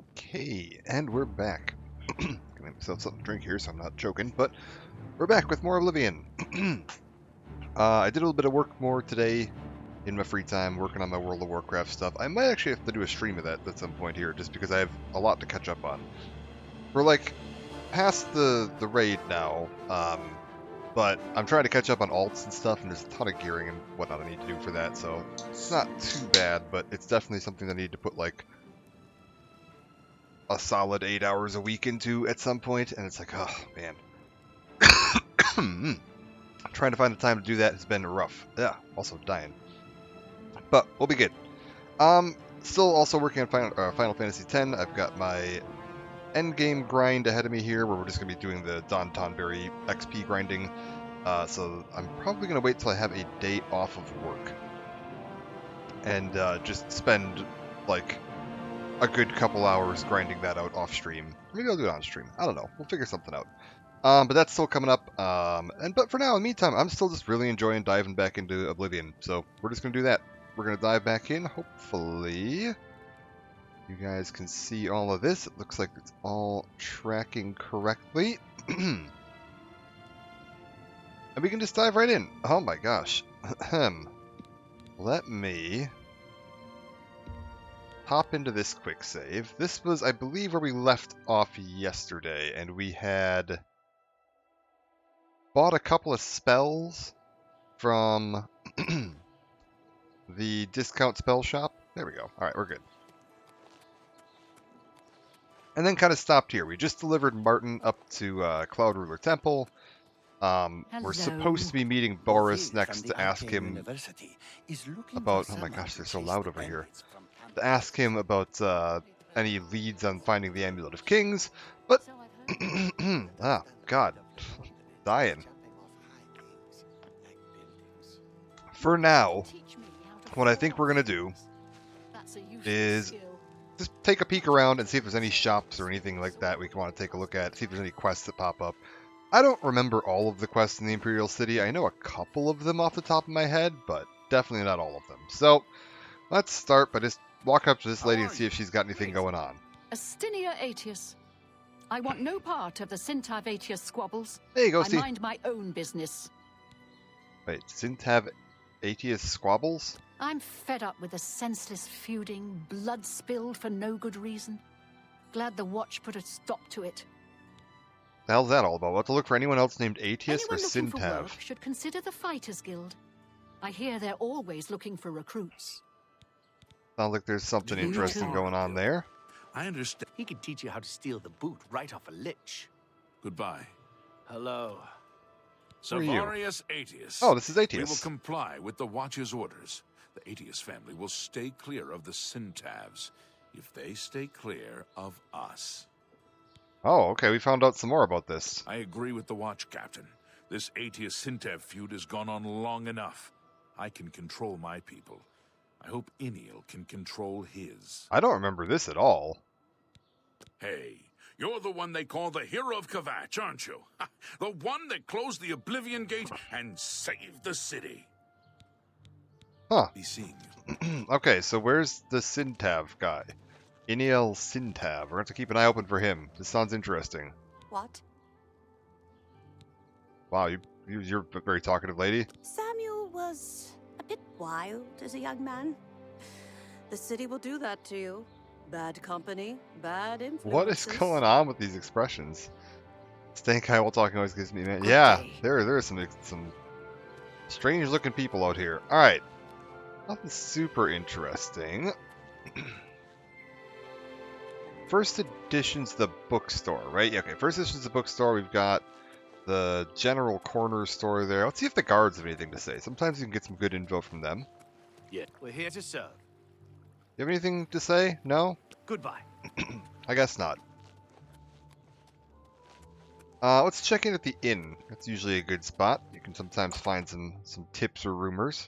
Okay, and we're back. Gonna make myself something to drink here so I'm not choking, but we're back with more Oblivion. I did a little bit of work more today in my free time, working on my World of Warcraft stuff. I might actually have to do a stream of that at some point here, just because I have a lot to catch up on. We're like past the raid now, but I'm trying to catch up on alts and stuff, and there's a ton of gearing and whatnot I need to do for that, so it's not too bad, but it's definitely something I need to put like a solid 8 hours a week into at some point, and it's like, oh man. Trying to find the time to do that has been rough. Yeah, also dying. But we'll be good. Still also working on Final Fantasy X. I've got my endgame grind ahead of me here, where we're just going to be doing the Don Tonberry XP grinding. So I'm probably going to wait till I have a day off of work. And just spend, like, a good couple hours grinding that out off stream. Maybe I'll do it on stream. I don't know. We'll figure something out. But that's still coming up. But for now, in the meantime, I'm still just really enjoying diving back into Oblivion. So we're just gonna do that. We're gonna dive back in. Hopefully, you guys can see all of this. It looks like it's all tracking correctly. And we can just dive right in. Oh my gosh. Let me hop into this quick save. This was, I believe, where we left off yesterday, and we had bought a couple of spells from the discount spell shop. There we go. Alright, we're good. And then kind of stopped here. We just delivered Martin up to Cloud Ruler Temple. We're supposed to be meeting Boris next to ask him about... Oh my gosh, they're so loud over here. To ask him about any leads on finding the Amulet of Kings, but... ah, God. Dying. For now, what I think we're going to do is just take a peek around and see if there's any shops or anything like that we can want to take a look at, see if there's any quests that pop up. I don't remember all of the quests in the Imperial City. I know a couple of them off the top of my head, but definitely not all of them. So, let's start by just walk up to this lady and see if she's got anything going on. Astinia Aetius. I want no part of the Sintav Aetius squabbles. There you go, I Steve. mind my own business. Wait, Sintav Aetius squabbles? I'm fed up with the senseless feuding, blood spilled for no good reason. Glad the Watch put a stop to it. The hell's that all about? What to look for anyone else named Aetius or Anyone looking for Sintav? work should consider the Fighters Guild. I hear they're always looking for recruits. Sounds like there's something interesting going on there. I understand. He can teach you how to steal the boot right off a lich. Goodbye. Hello. Who are you? Savarius Aetius. Oh, this is We will Aetius. comply with the Watch's orders. The Aetius family will stay clear of the Sintavs if they stay clear of us. Oh, okay, we found out some more about this. I agree with the Watch, Captain. This Aetius Sintav feud has gone on long enough. I can control my people. I hope Iniel can control his. I don't remember this at all. Hey, you're the one they call the hero of Kvatch, aren't you? The one that closed the Oblivion Gate and saved the city. Huh. Be seeing you. Okay, so where's the Sintav guy? Iniel Sintav. We're going to have to keep an eye open for him. This sounds interesting. What? Wow, you're a very talkative lady. Samuel was a bit wild as a young man. The city will do that to you. Bad company, bad influences. What is going on with these expressions? Stank eye while talking always gives me... Yeah, there are some strange looking people out here. Alright. Nothing super interesting. First edition's the bookstore, right? Okay, first edition's the bookstore. We've got the general corner store there. Let's see if the guards have anything to say. Sometimes you can get some good info from them. Yeah, we're here to serve. You have anything to say? No? Goodbye. I guess not. Let's check in at the inn. That's usually a good spot. You can sometimes find some tips or rumors.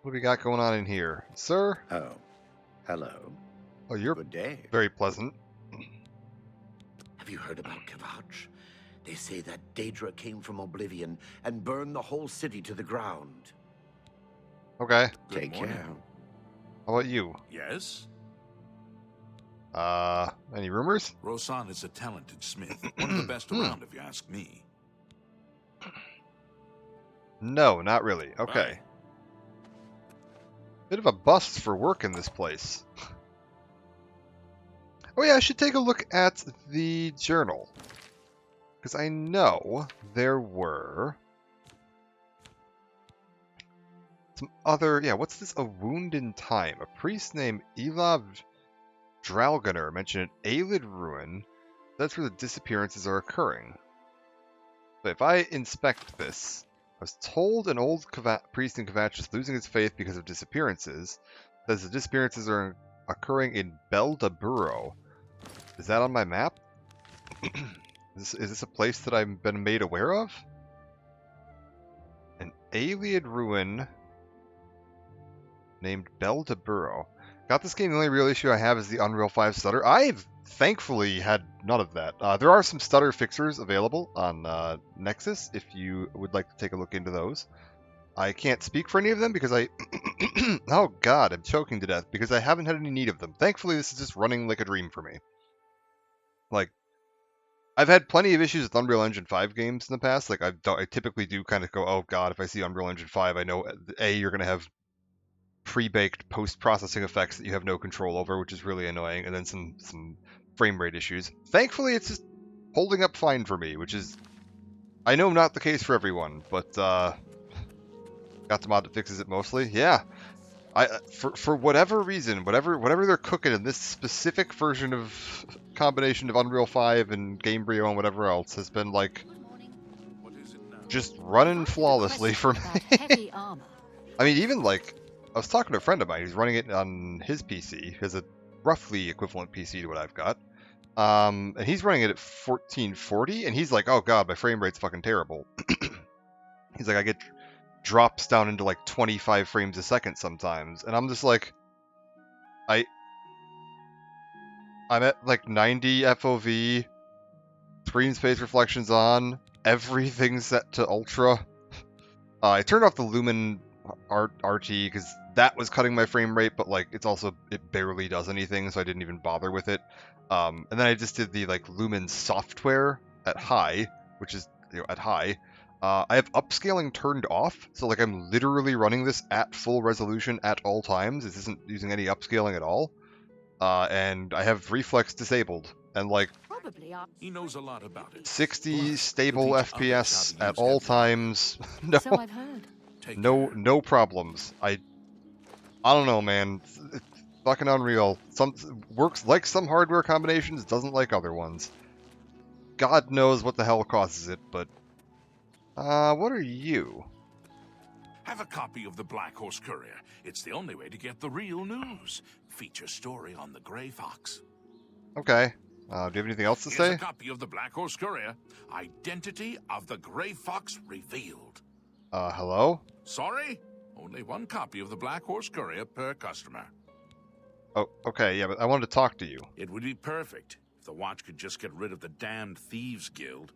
What do we got going on in here? Sir? Oh, hello. Oh, you're Good day. very pleasant. Have you heard about Kvatch? They say that Daedra came from Oblivion and burned the whole city to the ground. Okay. Good Take morning. care. How about you? Yes? Any rumors? Rosan is a talented smith. One of the best around, if you ask me. No, not really. Okay. Why? Bit of a bust for work in this place. Oh yeah, I should take a look at the journal. Because I know there were some other... Yeah, what's this? A Wound in Time. A priest named Elav Dralganer mentioned an Aelid ruin. That's where the disappearances are occurring. But if I inspect this, I was told an old priest in Kvatch is losing his faith because of disappearances. Says the disappearances are occurring in Beldaburo. Is that on my map? Is this a place that I've been made aware of? An Aelid ruin named Beldaburo. Got this game, the only real issue I have is the Unreal 5 stutter. I've thankfully had none of that. There are some stutter fixers available on Nexus if you would like to take a look into those. I can't speak for any of them because I... oh god, I'm choking to death because I haven't had any need of them. Thankfully, this is just running like a dream for me. Like, I've had plenty of issues with Unreal Engine 5 games in the past. Like, I typically do kind of go, oh god, if I see Unreal Engine 5, I know, A, you're going to have pre-baked post-processing effects that you have no control over, which is really annoying, and then some frame rate issues. Thankfully, it's just holding up fine for me, which is, I know, not the case for everyone, but got the mod that fixes it mostly. Yeah, for whatever reason, whatever they're cooking in this specific version of combination of Unreal 5 and Gamebryo and whatever else has been like just running flawlessly for me. Heavy armor. I mean, even like, I was talking to a friend of mine who's running it on his PC. He has a roughly equivalent PC to what I've got. And he's running it at 1440, and he's like, oh god, my frame rate's fucking terrible. He's like, I get drops down into like 25 frames a second sometimes. And I'm just like, I'm at like 90 FOV, screen space reflections on, everything's set to ultra. I turned off the Lumen RT because that was cutting my frame rate, but like it barely does anything, so I didn't even bother with it. And then I just did the like Lumen software at high, which is at high. I have upscaling turned off, so like I'm literally running this at full resolution at all times. This isn't using any upscaling at all. And I have reflex disabled, and like He knows a lot about it. 60 Plus, stable to teach FPS others how to at use all every times. No. So I've heard. Take No, care. no problems. I don't know, man. It's fucking unreal. Some works like some hardware combinations, doesn't like other ones. God knows what the hell causes it, but what are you? Have a copy of the Black Horse Courier. It's the only way to get the real news. Feature story on the Grey Fox. Okay. Do you have anything else to Here's say? a copy of the Black Horse Courier. Identity of the Grey Fox revealed. Hello? Sorry? Only one copy of the Black Horse Courier per customer. Oh, okay, yeah, but I wanted to talk to you. It would be perfect if the Watch could just get rid of the damned Thieves Guild.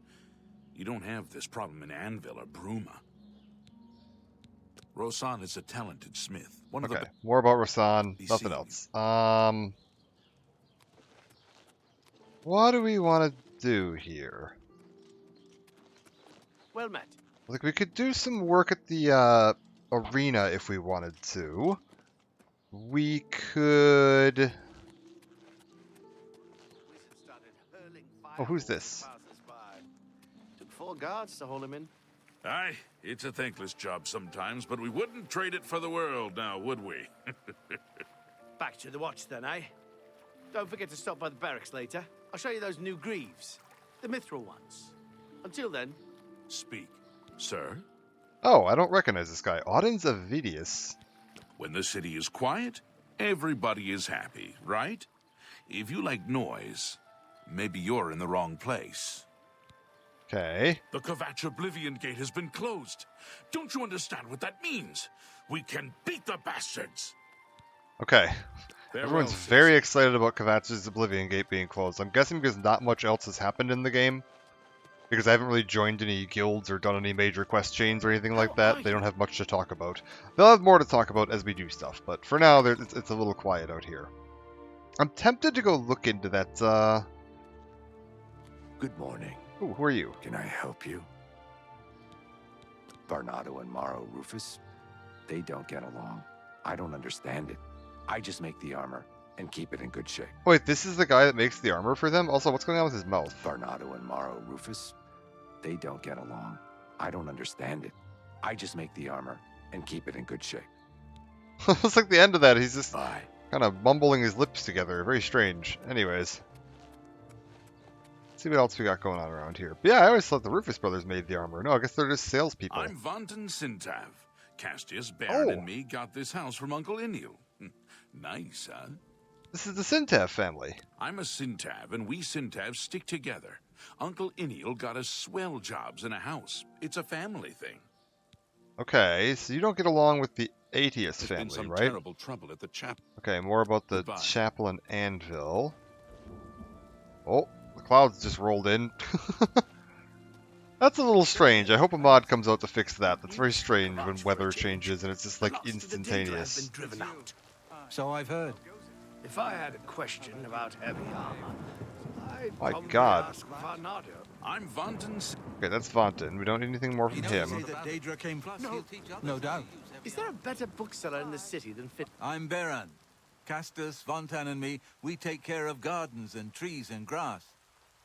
You don't have this problem in Anvil or Bruma. Rosan is a talented smith. One of Okay, the more about Rasan, Be nothing seen. else. What do we want to do here? Well met. Like, we could do some work at the arena if we wanted to. We could... Police have started hurling Oh, who's fireballs this? at passers-by. Took 4 guards to hold him in. Aye, it's a thankless job sometimes, but we wouldn't trade it for the world now, would we? Back to the watch then, eh? Don't forget to stop by the barracks later. I'll show you those new greaves. The mithril ones. Until then, Speak, sir. Oh, I don't recognize this guy. Audens Avidius. When the city is quiet, everybody is happy, right? If you like noise, maybe you're in the wrong place. Okay. The Kvatch Oblivion Gate has been closed. Don't you understand what that means? We can beat the bastards. Okay. Farewell, Everyone's citizen. very excited about Kvatch's Oblivion Gate being closed. I'm guessing because not much else has happened in the game. because I haven't really joined any guilds or done any major quest chains or anything like that. They don't have much to talk about. They'll have more to talk about as we do stuff, but for now, it's a little quiet out here. I'm tempted to go look into that, Good morning. Ooh, who are you? Can I help you? Barnado and Morrow Rufus, they don't get along. I don't understand it. I just make the armor and keep it in good shape. Wait, this is the guy that makes the armor for them? Also, what's going on with his mouth? Barnado and Morrow Rufus, they don't get along. I don't understand it. I just make the armor and keep it in good shape. It's like the end of that. He's just Bye. kind of mumbling his lips together. Very strange. Anyways. See what else we got going on around here. But yeah, I always thought the Rufus brothers made the armor. No, I guess they're just salespeople. I'm Vantan Sintav. Castius, Baron, Oh. and me got this house from Uncle Inil. Nice, huh? This is the Sintav family. I'm a Sintav, and we Sintavs stick together. Uncle Inil got us swell jobs in a house. It's a family thing. Okay, so you don't get along with the Aetius There's been family, some right? terrible trouble at the chapel. Okay, more about the Goodbye. chapel and anvil. Oh, the clouds just rolled in. That's a little strange. I hope a mod comes out to fix that. That's very strange when weather changes and it's just like instantaneous. Been driven out. So I've heard. If I had a question about heavy armor, I'd My probably God. ask Varnado. I'm Vantan Sintav. Okay, that's Vantan. We don't need anything more from Say him. that Daedra came plus. No doubt. Is there a better bookseller in the city than Fit? I'm Beran. Castus, Vontan, and me, we take care of gardens and trees and grass.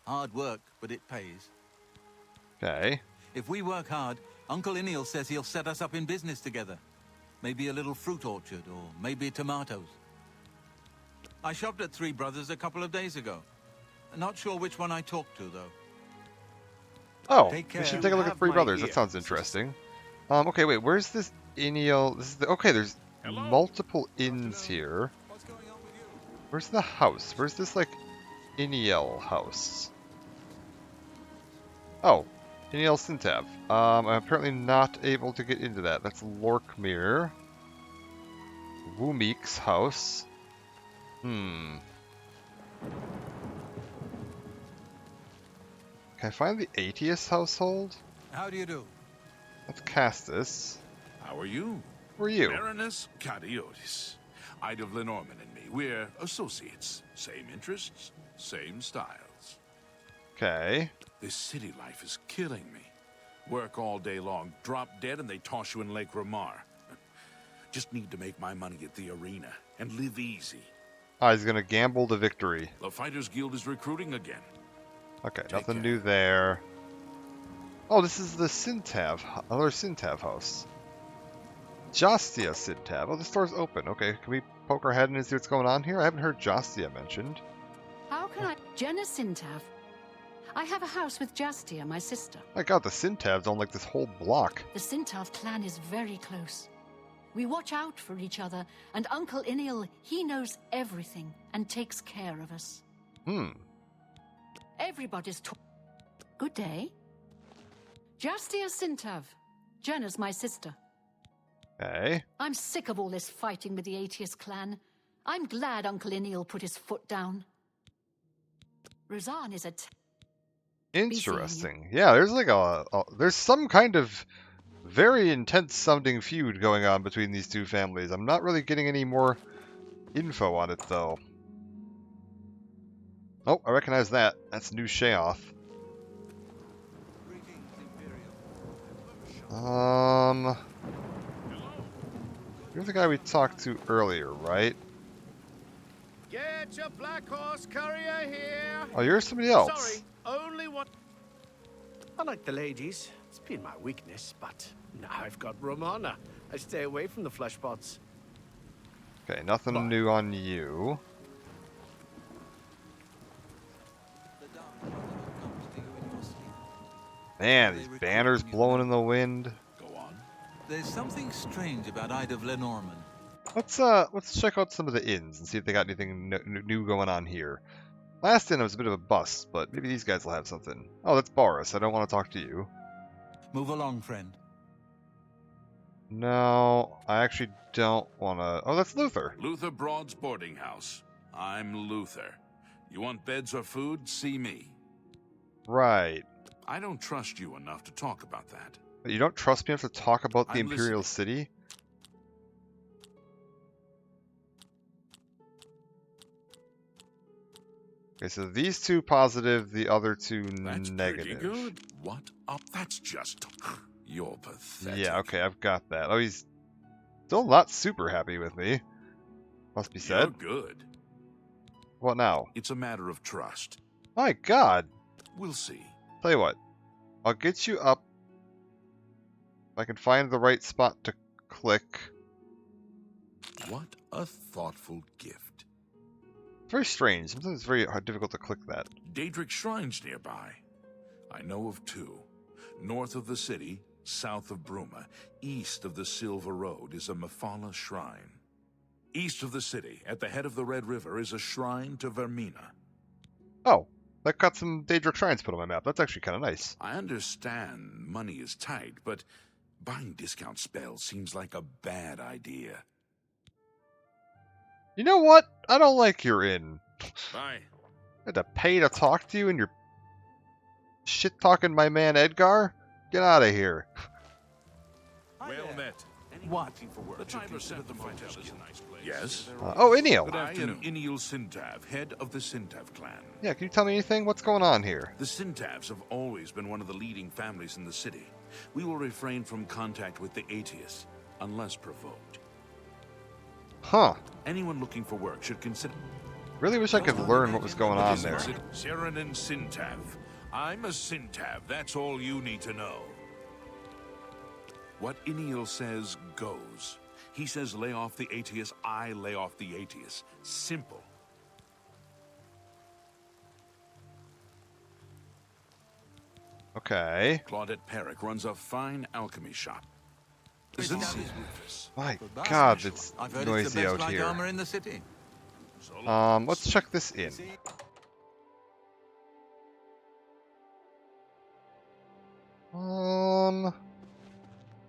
Hard work, but it pays. Okay. If we work hard, Uncle Inil says he'll set us up in business together. Maybe a little fruit orchard, or maybe tomatoes. I shopped at Three Brothers a couple of days ago. Not sure which one I talked to, though. Oh, Take we care. should take a look at Have Three my Brothers. ear. That sounds interesting. Okay, wait, where's this Eniel? This is the, okay, there's multiple inns here. What's going on with you? Where's the house? Where's this, like, Eniel house? Oh, Eniel Sintav. I'm apparently not able to get into that. That's Lorkmere. Wumik's house. Can I find the Aetius household? How do you do? That's Castus. How are you? Who are you? Baroness Cadiotis. Ida of Lenormand and me. We're associates. Same interests, same styles. Okay. This city life is killing me. Work all day long, drop dead, and they toss you in Lake Ramar. Just need to make my money at the arena and live easy. Ah, he's gonna gamble to victory. The Fighters Guild is recruiting again. Okay, Take nothing care. new there. Oh, this is the Sintav, other Sintav house. Jostia Sintav. Oh, the store's open. Okay, can we poke our head in and see what's going on here? I haven't heard Jostia mentioned. How can I... Jenna Sintav. I have a house with Jastia, my sister. My god, the Sintavs own like this whole block. The Sintav clan is very close. We watch out for each other, and Uncle Inil, he knows everything and takes care of us. Everybody's Good day. Jastia Sintav. Jenna's my sister. Okay. I'm sick of all this fighting with the Aetius clan. I'm glad Uncle Inil put his foot down. Razan is a... Interesting. Yeah, there's like there's some kind of very intense sounding feud going on between these two families. I'm not really getting any more info on it though. Oh, I recognize that. That's New Sheoth. You're the guy we talked to earlier, right? Get your black horse courier here. Oh, you're somebody else. Sorry, only one. I like the ladies. It's been my weakness, but now I've got Romana. I stay away from the flesh pots. Okay, nothing Bye. new on you. Man, these banners blowing in the wind. Go on. There's something strange about Ida of Lenormand. Let's check out some of the inns and see if they got anything new going on here. Last inn was a bit of a bust, but maybe these guys will have something. Oh, that's Boris. I don't want to talk to you. Move along, friend. No, I actually don't want to... Oh, that's Luther. Luther Broad's boarding house. I'm Luther. You want beds or food? See me. Right. I don't trust you enough to talk about that. But you don't trust me enough to talk about the I'm Imperial listening. City? Okay, so these two positive, the other two That's negative. pretty good. What up? That's just... You're pathetic. Yeah, okay, I've got that. Oh, he's still not super happy with me. Must be You're said. good. What now? It's a matter of trust. My god! We'll see. Tell you what, I'll get you up. If I can find the right spot to click. What a thoughtful gift. It's very strange. Sometimes it's very difficult to click that. Daedric shrines nearby. I know of two. North of the city, south of Bruma, east of the Silver Road is a Mephala shrine. East of the city, at the head of the Red River, is a shrine to Vermina. Oh, that got some Daedric shrines put on my map. That's actually kind of nice. I understand money is tight, but buying discount spells seems like a bad idea. You know what? I don't like your inn. Bye. I had to pay to talk to you and you're shit-talking my man Edgar? Get out of here. Well met. What? The Tiber Center Motel is a nice place. Yes? Oh, Iniel. Good afternoon. I am Iniel Sintav, head of the Sintav clan. Yeah, can you tell me anything? What's going on here? The Sintavs have always been one of the leading families in the city. We will refrain from contact with the Aetius, unless provoked. Huh. Anyone looking for work should consider... Really wish I could learn what was going on there. Saranin Sintav. I'm a Sintav. That's all you need to know. What Iniel says goes. He says lay off the Aetius, I lay off the Aetius. Simple. Okay. Claudette Perrick runs a fine alchemy shop. This is Rufus. My god, it's I've heard it's noisy the best out light here. armor in the city. So long. Let's check this in.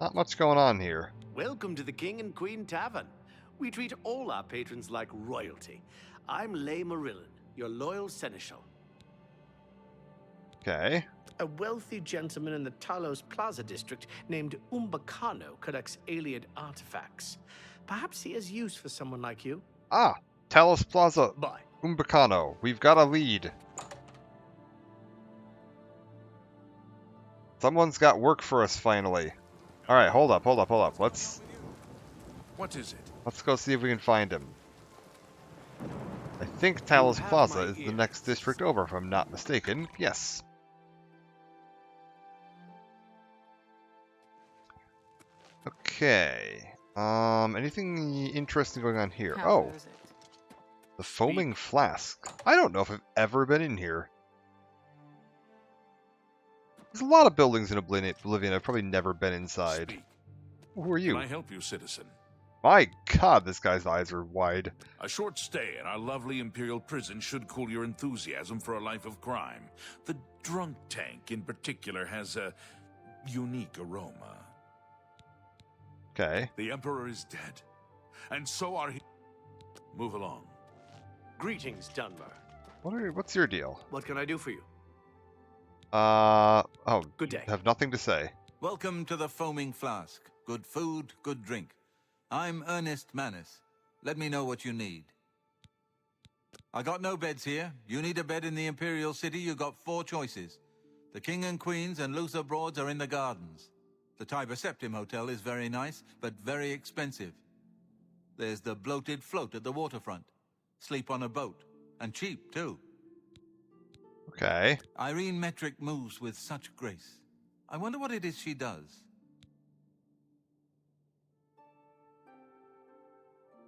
Not much going on here. Welcome to the King and Queen Tavern. We treat all our patrons like royalty. I'm Lay Marillin, your loyal seneschal. Okay. A wealthy gentleman in the Talos Plaza district named Umbacano collects alien artifacts. Perhaps he has use for someone like you. Ah, Talos Plaza Bye. Umbacano. We've got a lead. Someone's got work for us finally. Alright, hold up. Let's What is it? go see if we can find him. I think Talos have Plaza my is the ears. next district over, if I'm not mistaken. Yes. Okay. Anything interesting going on here? Oh, the foaming flask. I don't know if I've ever been in here. There's a lot of buildings in Oblivion I've probably never been inside. Speak. Who are you? Can I help you, citizen? My god, this guy's eyes are wide. A short stay in our lovely Imperial prison should cool your enthusiasm for a life of crime. The drunk tank, in particular, has a unique aroma. Okay. The Emperor is dead, and so are he. Move along. Greetings, Dunmer. What's your deal? What can I do for you? Oh, Good day. have nothing to say. Welcome to the Foaming Flask. Good food, good drink. I'm Ernest Manus. Let me know what you need. I got no beds here. You need a bed in the Imperial City, you got 4 choices. The King and Queens and Luther Broads are in the gardens. The Tiber Septim Hotel is very nice, but very expensive. There's the bloated float at the waterfront. Sleep on a boat. And cheap, too. Okay. Irene Metric moves with such grace. I wonder what it is she does.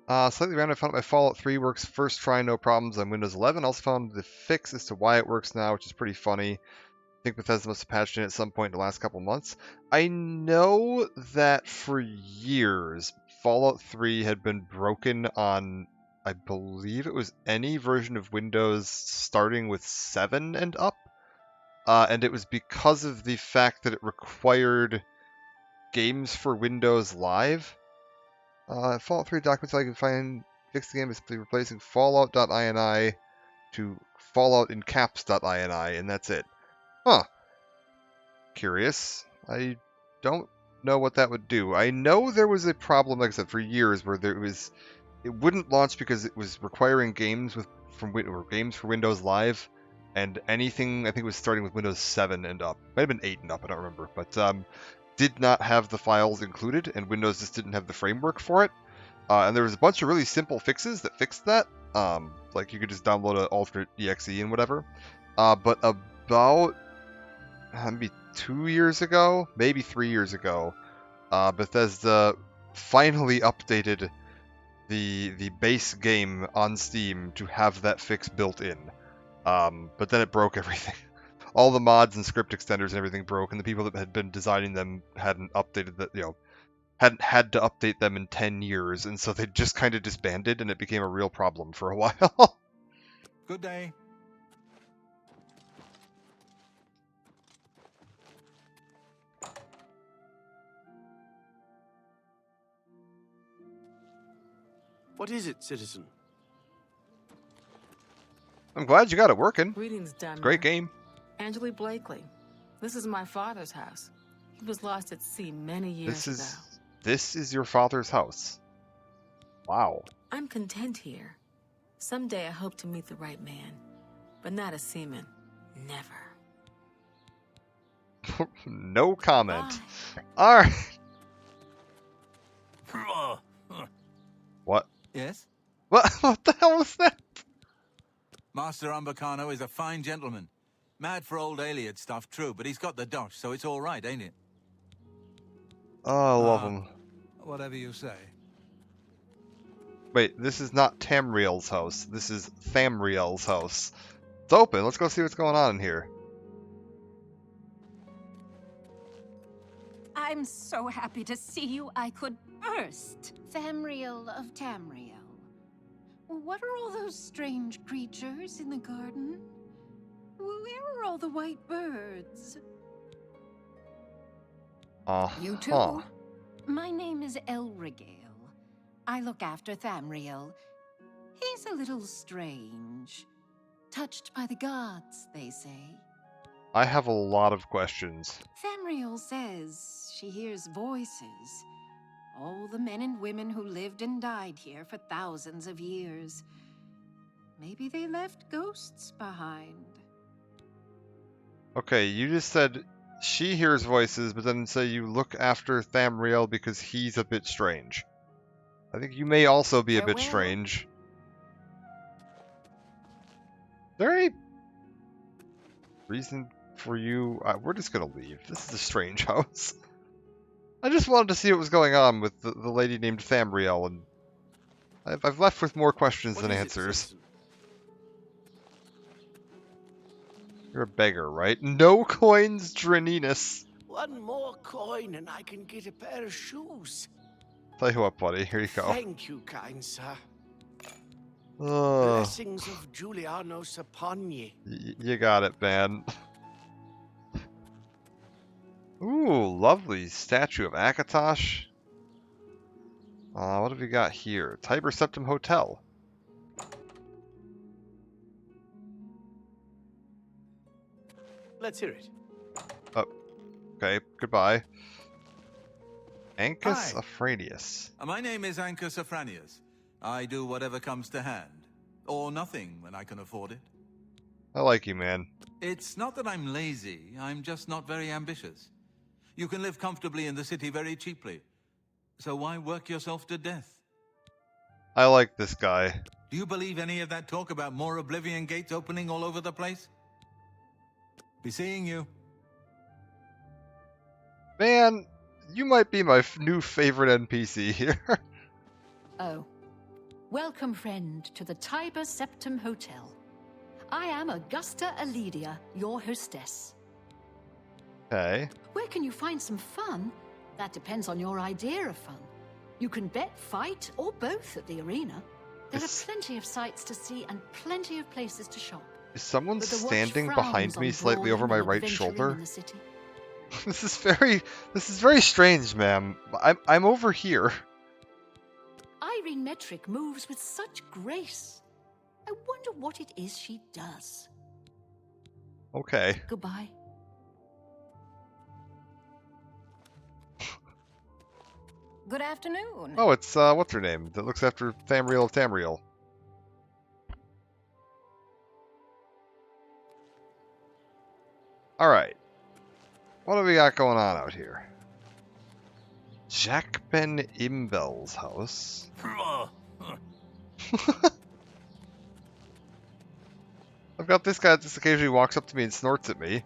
Slightly random, I found out my Fallout 3 works first try, no problems on Windows 11. Also found the fix as to why it works now, which is pretty funny. I think Bethesda must have patched it at some point in the last couple months. I know that for years, Fallout 3 had been broken on, I believe it was any version of Windows starting with 7 and up. And it was because of the fact that it required games for Windows Live. Fallout 3 documents I can find fix the game is simply replacing fallout.ini to falloutincaps.ini, and that's it. Huh. curious. I don't know what that would do. I know there was a problem, like I said, for years where it wouldn't launch because it was requiring games games for Windows Live, and anything I think it was starting with Windows 7 and up, might have been 8 and up, I don't remember, but did not have the files included, and Windows just didn't have the framework for it. And there was a bunch of really simple fixes that fixed that. Like you could just download an alternate exe and whatever. But about maybe 2 years ago, maybe 3 years ago, Bethesda finally updated the base game on Steam to have that fix built in. But then it broke everything. All the mods and script extenders and everything broke, and the people that had been designing them hadn't updated that, hadn't had to update them in 10 years, and so they just kind of disbanded, and it became a real problem for a while. Good day. What is it, citizen? I'm glad you got it working. Greetings, Dunmer. Great game. Angela Blakely. This is my father's house. He was lost at sea many years ago. This is your father's house. Wow. I'm content here. Someday I hope to meet the right man, but not a seaman. Never. No comment. Bye. All right. What? Yes? What the hell was that? Master Umbacano is a fine gentleman. Mad for old Aliad stuff, true, but he's got the dosh, so it's all right, ain't it? Oh, I love him. Whatever you say. Wait, this is not Tamriel's house. This is Thamriel's house. It's open. Let's go see what's going on in here. I'm so happy to see you, I could burst. Thamriel of Tamriel. What are all those strange creatures in the garden? Where are all the white birds? You too. My name is Elregale. I look after Thamriel. He's a little strange. Touched by the gods, they say. I have a lot of questions. Thamriel says she hears voices. All the men and women who lived and died here for thousands of years. Maybe they left ghosts behind. Okay, you just said she hears voices, but then say you look after Thamriel because he's a bit strange. I think you may also be a bit strange. Is there any reason for you? We're just gonna leave. This is a strange house. I just wanted to see what was going on with the lady named Thamriel, and I've left with more questions than answers. You're a beggar, right? No coins, Draninus. One more coin and I can get a pair of shoes. Tell you what, buddy. Here you go. Thank you, kind sir. Oh, Blessings of Julianos upon ye. You got it, man. Ooh, lovely statue of Akatosh. What have we got here? Tiber Septim Hotel. Let's hear it. Oh, okay. Goodbye. Ancus Hi. Afranius. My name is Ancus Afranius. I do whatever comes to hand. Or nothing when I can afford it. I like you, man. It's not that I'm lazy, I'm just not very ambitious. You can live comfortably in the city very cheaply. So why work yourself to death? I like this guy. Do you believe any of that talk about more Oblivion gates opening all over the place? Be seeing you. Man, you might be my new favorite NPC here. Oh. Welcome, friend, to the Tiber Septim Hotel. I am Augusta Aledia, your hostess. Okay. Where can you find some fun? That depends on your idea of fun. You can bet, fight, or both at the arena. There are plenty of sights to see and plenty of places to shop. Is someone But the watch standing frowns behind me on slightly over my brawling right and adventuring shoulder? in the city. This is very strange, ma'am. I'm over here. Irene Metric moves with such grace. I wonder what it is she does. Okay. Goodbye. Good afternoon. Oh, it's, what's her name? That looks after Tamriel of Tamriel. Alright. What do we got going on out here? Jack Ben Imbel's house. I've got this guy that just occasionally walks up to me and snorts at me.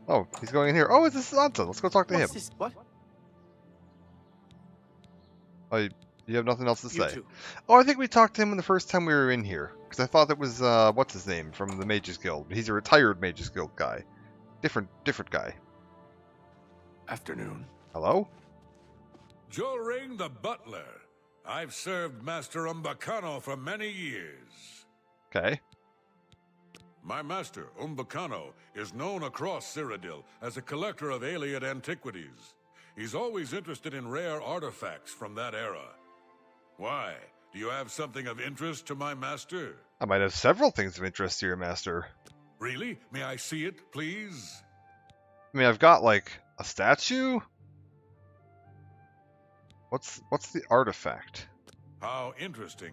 Oh, he's going in here. Oh, it's this Sansa. Let's go talk to him. What's this? What? Oh, you have nothing else to You say? two. Oh, I think we talked to him the first time we were in here. Because I thought that was, what's his name, from the Mages Guild. He's a retired Mages Guild guy. Different guy. Afternoon. Hello? Jolring the butler. I've served Master Umbacano for many years. Okay. My master, Umbacano, is known across Cyrodiil as a collector of Ayleid antiquities. He's always interested in rare artifacts from that era. Why? Do you have something of interest to my master? I might have several things of interest to your master. Really? May I see it, please? I mean, I've got, like, a statue? What's the artifact? How interesting.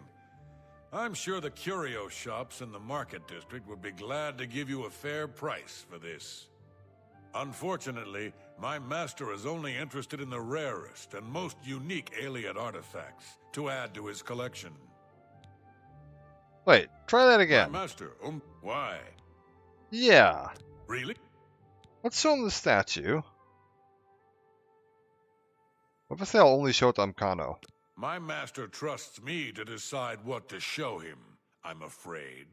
I'm sure the curio shops in the market district would be glad to give you a fair price for this. Unfortunately, my master is only interested in the rarest and most unique Ayleid artifacts to add to his collection. Wait, try that again. My master, why? Yeah. Really? Let's show him the statue. What if I say I'll only show it to Umkano? My master trusts me to decide what to show him, I'm afraid.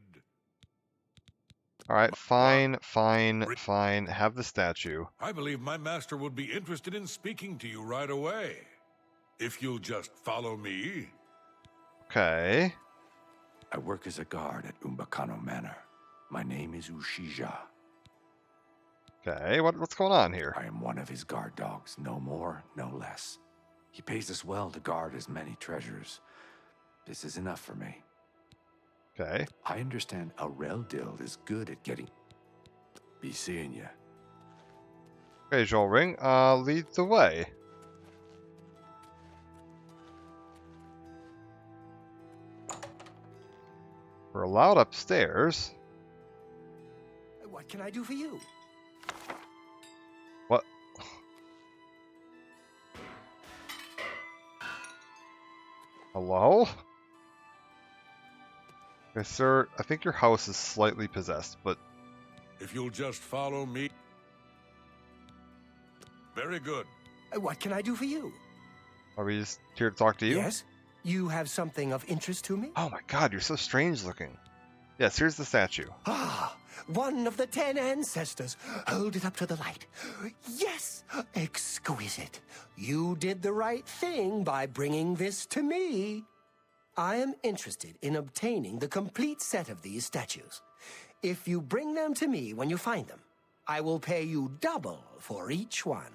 Alright, fine. Have the statue. I believe my master would be interested in speaking to you right away. If you'll just follow me. Okay. I work as a guard at Umbacano Manor. My name is Ushija. Okay, what's going on here? I am one of his guard dogs, no more, no less. He pays us well to guard his many treasures. This is enough for me. Okay. I understand Areldil is good at getting... Be seeing ya. Okay, Jolring, lead the way. We're allowed upstairs. What can I do for you? What? Hello? Okay, sir, I think your house is slightly possessed, but... If you'll just follow me. Very good. What can I do for you? Are we just here to talk to you? Yes? You have something of interest to me? Oh my god, you're so strange looking. Yes, here's the statue. Ah, one of the 10 ancestors. Hold it up to the light. Yes, exquisite. You did the right thing by bringing this to me. I am interested in obtaining the complete set of these statues. If you bring them to me when you find them, I will pay you double for each one.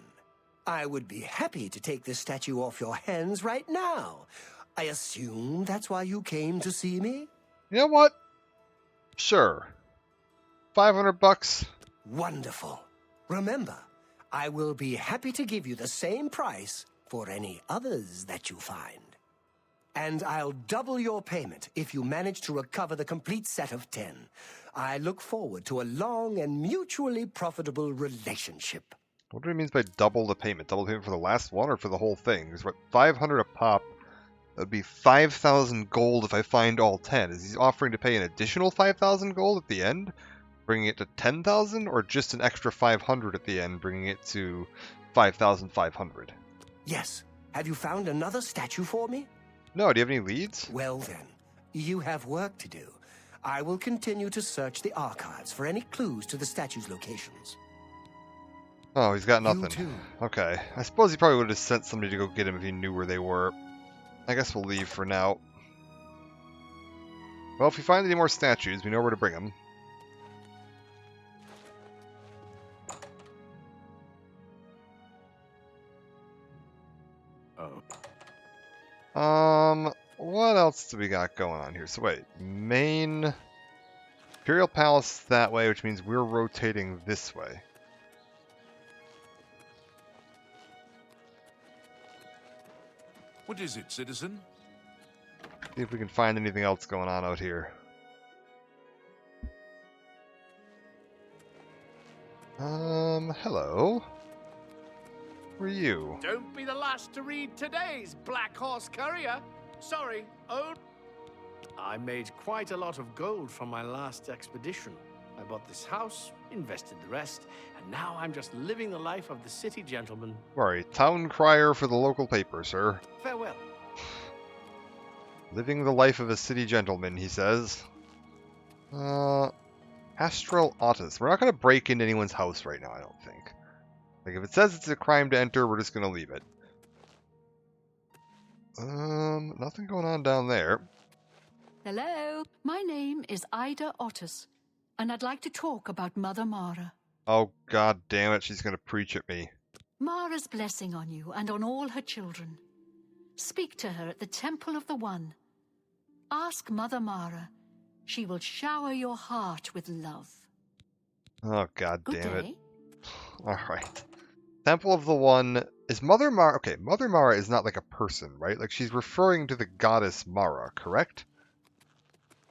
I would be happy to take this statue off your hands right now. I assume that's why you came to see me? You know what? Sure. 500 bucks. Wonderful. Remember, I will be happy to give you the same price for any others that you find. And I'll double your payment if you manage to recover the complete set of 10. I look forward to a long and mutually profitable relationship. What do he mean by double the payment? Double the payment for the last one or for the whole thing? Because what, 500 a pop? That would be 5,000 gold if I find all 10. Is he offering to pay an additional 5,000 gold at the end, bringing it to 10,000, or just an extra 500 at the end, bringing it to 5,500? Yes. Have you found another statue for me? No, do you have any leads? Well then, you have work to do. I will continue to search the archives for any clues to the statue's locations. Oh, he's got You nothing. too. Okay. I suppose he probably would have sent somebody to go get him if he knew where they were. I guess we'll leave for now. Well, if we find any more statues, we know where to bring them. What else do we got going on here? So wait, main Imperial Palace that way, which means we're rotating this way. What is it, citizen? See if we can find anything else going on out here. Hello. Who are you? Don't be the last to read today's Black Horse Courier. Sorry, old. I made quite a lot of gold from my last expedition. I bought this house, invested the rest, and now I'm just living the life of the city gentleman. Sorry, town crier for the local paper, sir. Farewell. Living the life of a city gentleman, he says. Astral Otis. We're not going to break into anyone's house right now, I don't think. Like, if it says it's a crime to enter, we're just going to leave it. Nothing going on down there. Hello, my name is Ida Otis, and I'd like to talk about Mother Mara. Oh, god damn it, she's going to preach at me. Mara's blessing on you and on all her children. Speak to her at the Temple of the One. Ask Mother Mara. She will shower your heart with love. Oh, god Good damn it. day. Alright. Temple of the One. Is Mother Mara... Okay, Mother Mara is not like a person, right? Like, she's referring to the goddess Mara, correct?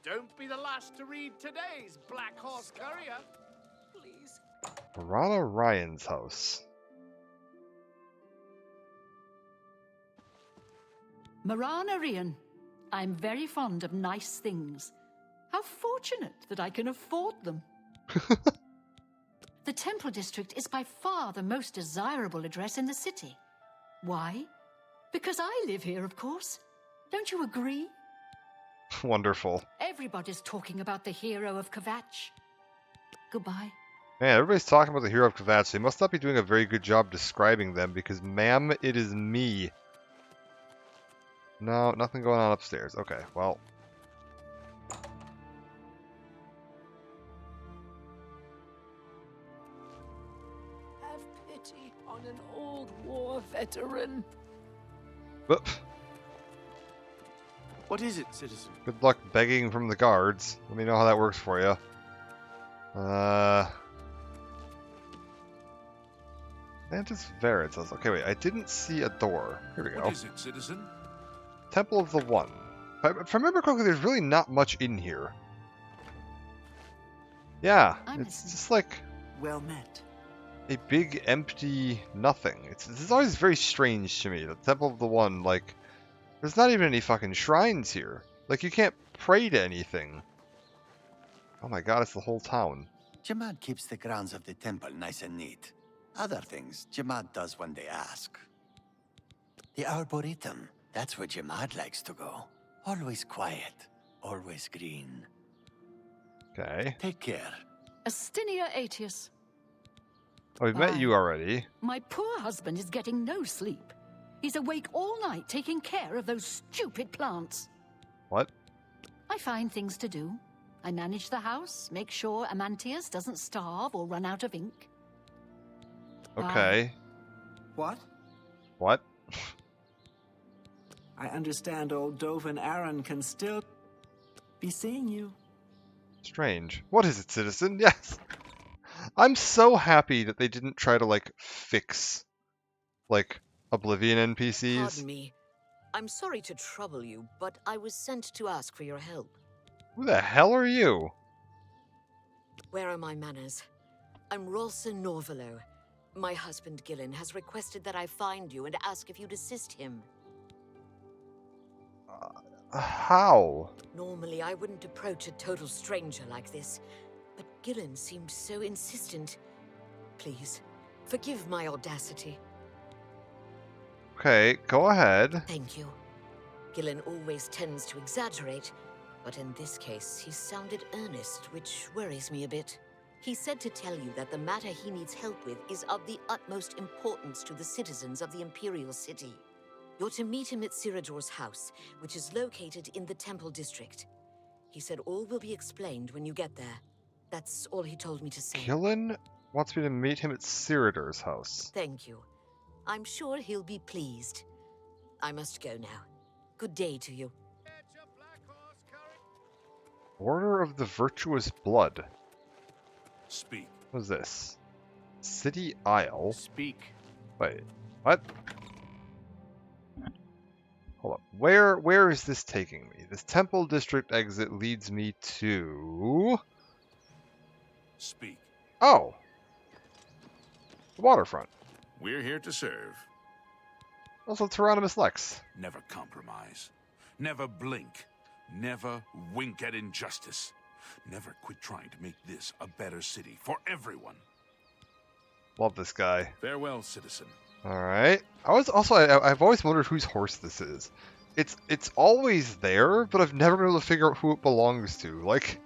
Don't be the last to read today's Black Horse Courier. Please. Marana Ryan's house. Marana Rian, I'm very fond of nice things. How fortunate that I can afford them. The Temple District is by far the most desirable address in the city. Why? Because I live here, of course. Don't you agree? Wonderful. Everybody's talking about the hero of Kvatch. Goodbye. Man, everybody's talking about the hero of Kvatch. They must not be doing a very good job describing them because, ma'am, it is me. No, nothing going on upstairs. Okay, well. Have pity on an old war veteran. Whoop. What is it, citizen? Good luck begging from the guards. Let me know how that works for you. Mantis Verit says, okay, wait, I didn't see a door. Here we go. What is it, citizen? Temple of the One. If I remember correctly, there's really not much in here. Yeah, it's just like well met. a big empty nothing. It's always very strange to me. The Temple of the One, like, there's not even any fucking shrines here. Like, you can't pray to anything. Oh my god, it's the whole town. Jamad keeps the grounds of the temple nice and neat. Other things, Jamad does when they ask. The Arboretum, that's where Jamad likes to go. Always quiet, always green. Okay. Take care. Astinia Aetius. Oh, we've met Bye. you already. My poor husband is getting no sleep. He's awake all night taking care of those stupid plants. What? I find things to do. I manage the house, make sure Amantius doesn't starve or run out of ink. Okay. What? What? I understand old Dovin Aaron can still be seeing you. Strange. What is it, citizen? Yes. I'm so happy that they didn't try to, like, fix, like, Oblivion NPCs. Pardon me. I'm sorry to trouble you, but I was sent to ask for your help. Who the hell are you? Where are my manners? I'm Rolsa Norvelo. My husband Gillen has requested that I find you and ask if you'd assist him. How? Normally, I wouldn't approach a total stranger like this, but Gillen seemed so insistent. Please, forgive my audacity. Okay, go ahead. Thank you. Gillen always tends to exaggerate, but in this case, he sounded earnest, which worries me a bit. He said to tell you that the matter he needs help with is of the utmost importance to the citizens of the Imperial City. You're to meet him at Ciridor's house, which is located in the Temple District. He said all will be explained when you get there. That's all he told me to say. Gillen wants me to meet him at Ciridor's house. Thank you. I'm sure he'll be pleased. I must go now. Good day to you. Order of the Virtuous Blood. Speak. What is this? City Isle? Speak. Wait, what? Hold up. Where is this taking me? This Temple District exit leads me to... Speak. Oh! The waterfront. We're here to serve. Also, Tyrannomus Lex. Never compromise. Never blink. Never wink at injustice. Never quit trying to make this a better city for everyone. Love this guy. Farewell, citizen. Alright. I've always wondered whose horse this is. It's always there, but I've never been able to figure out who it belongs to. Like,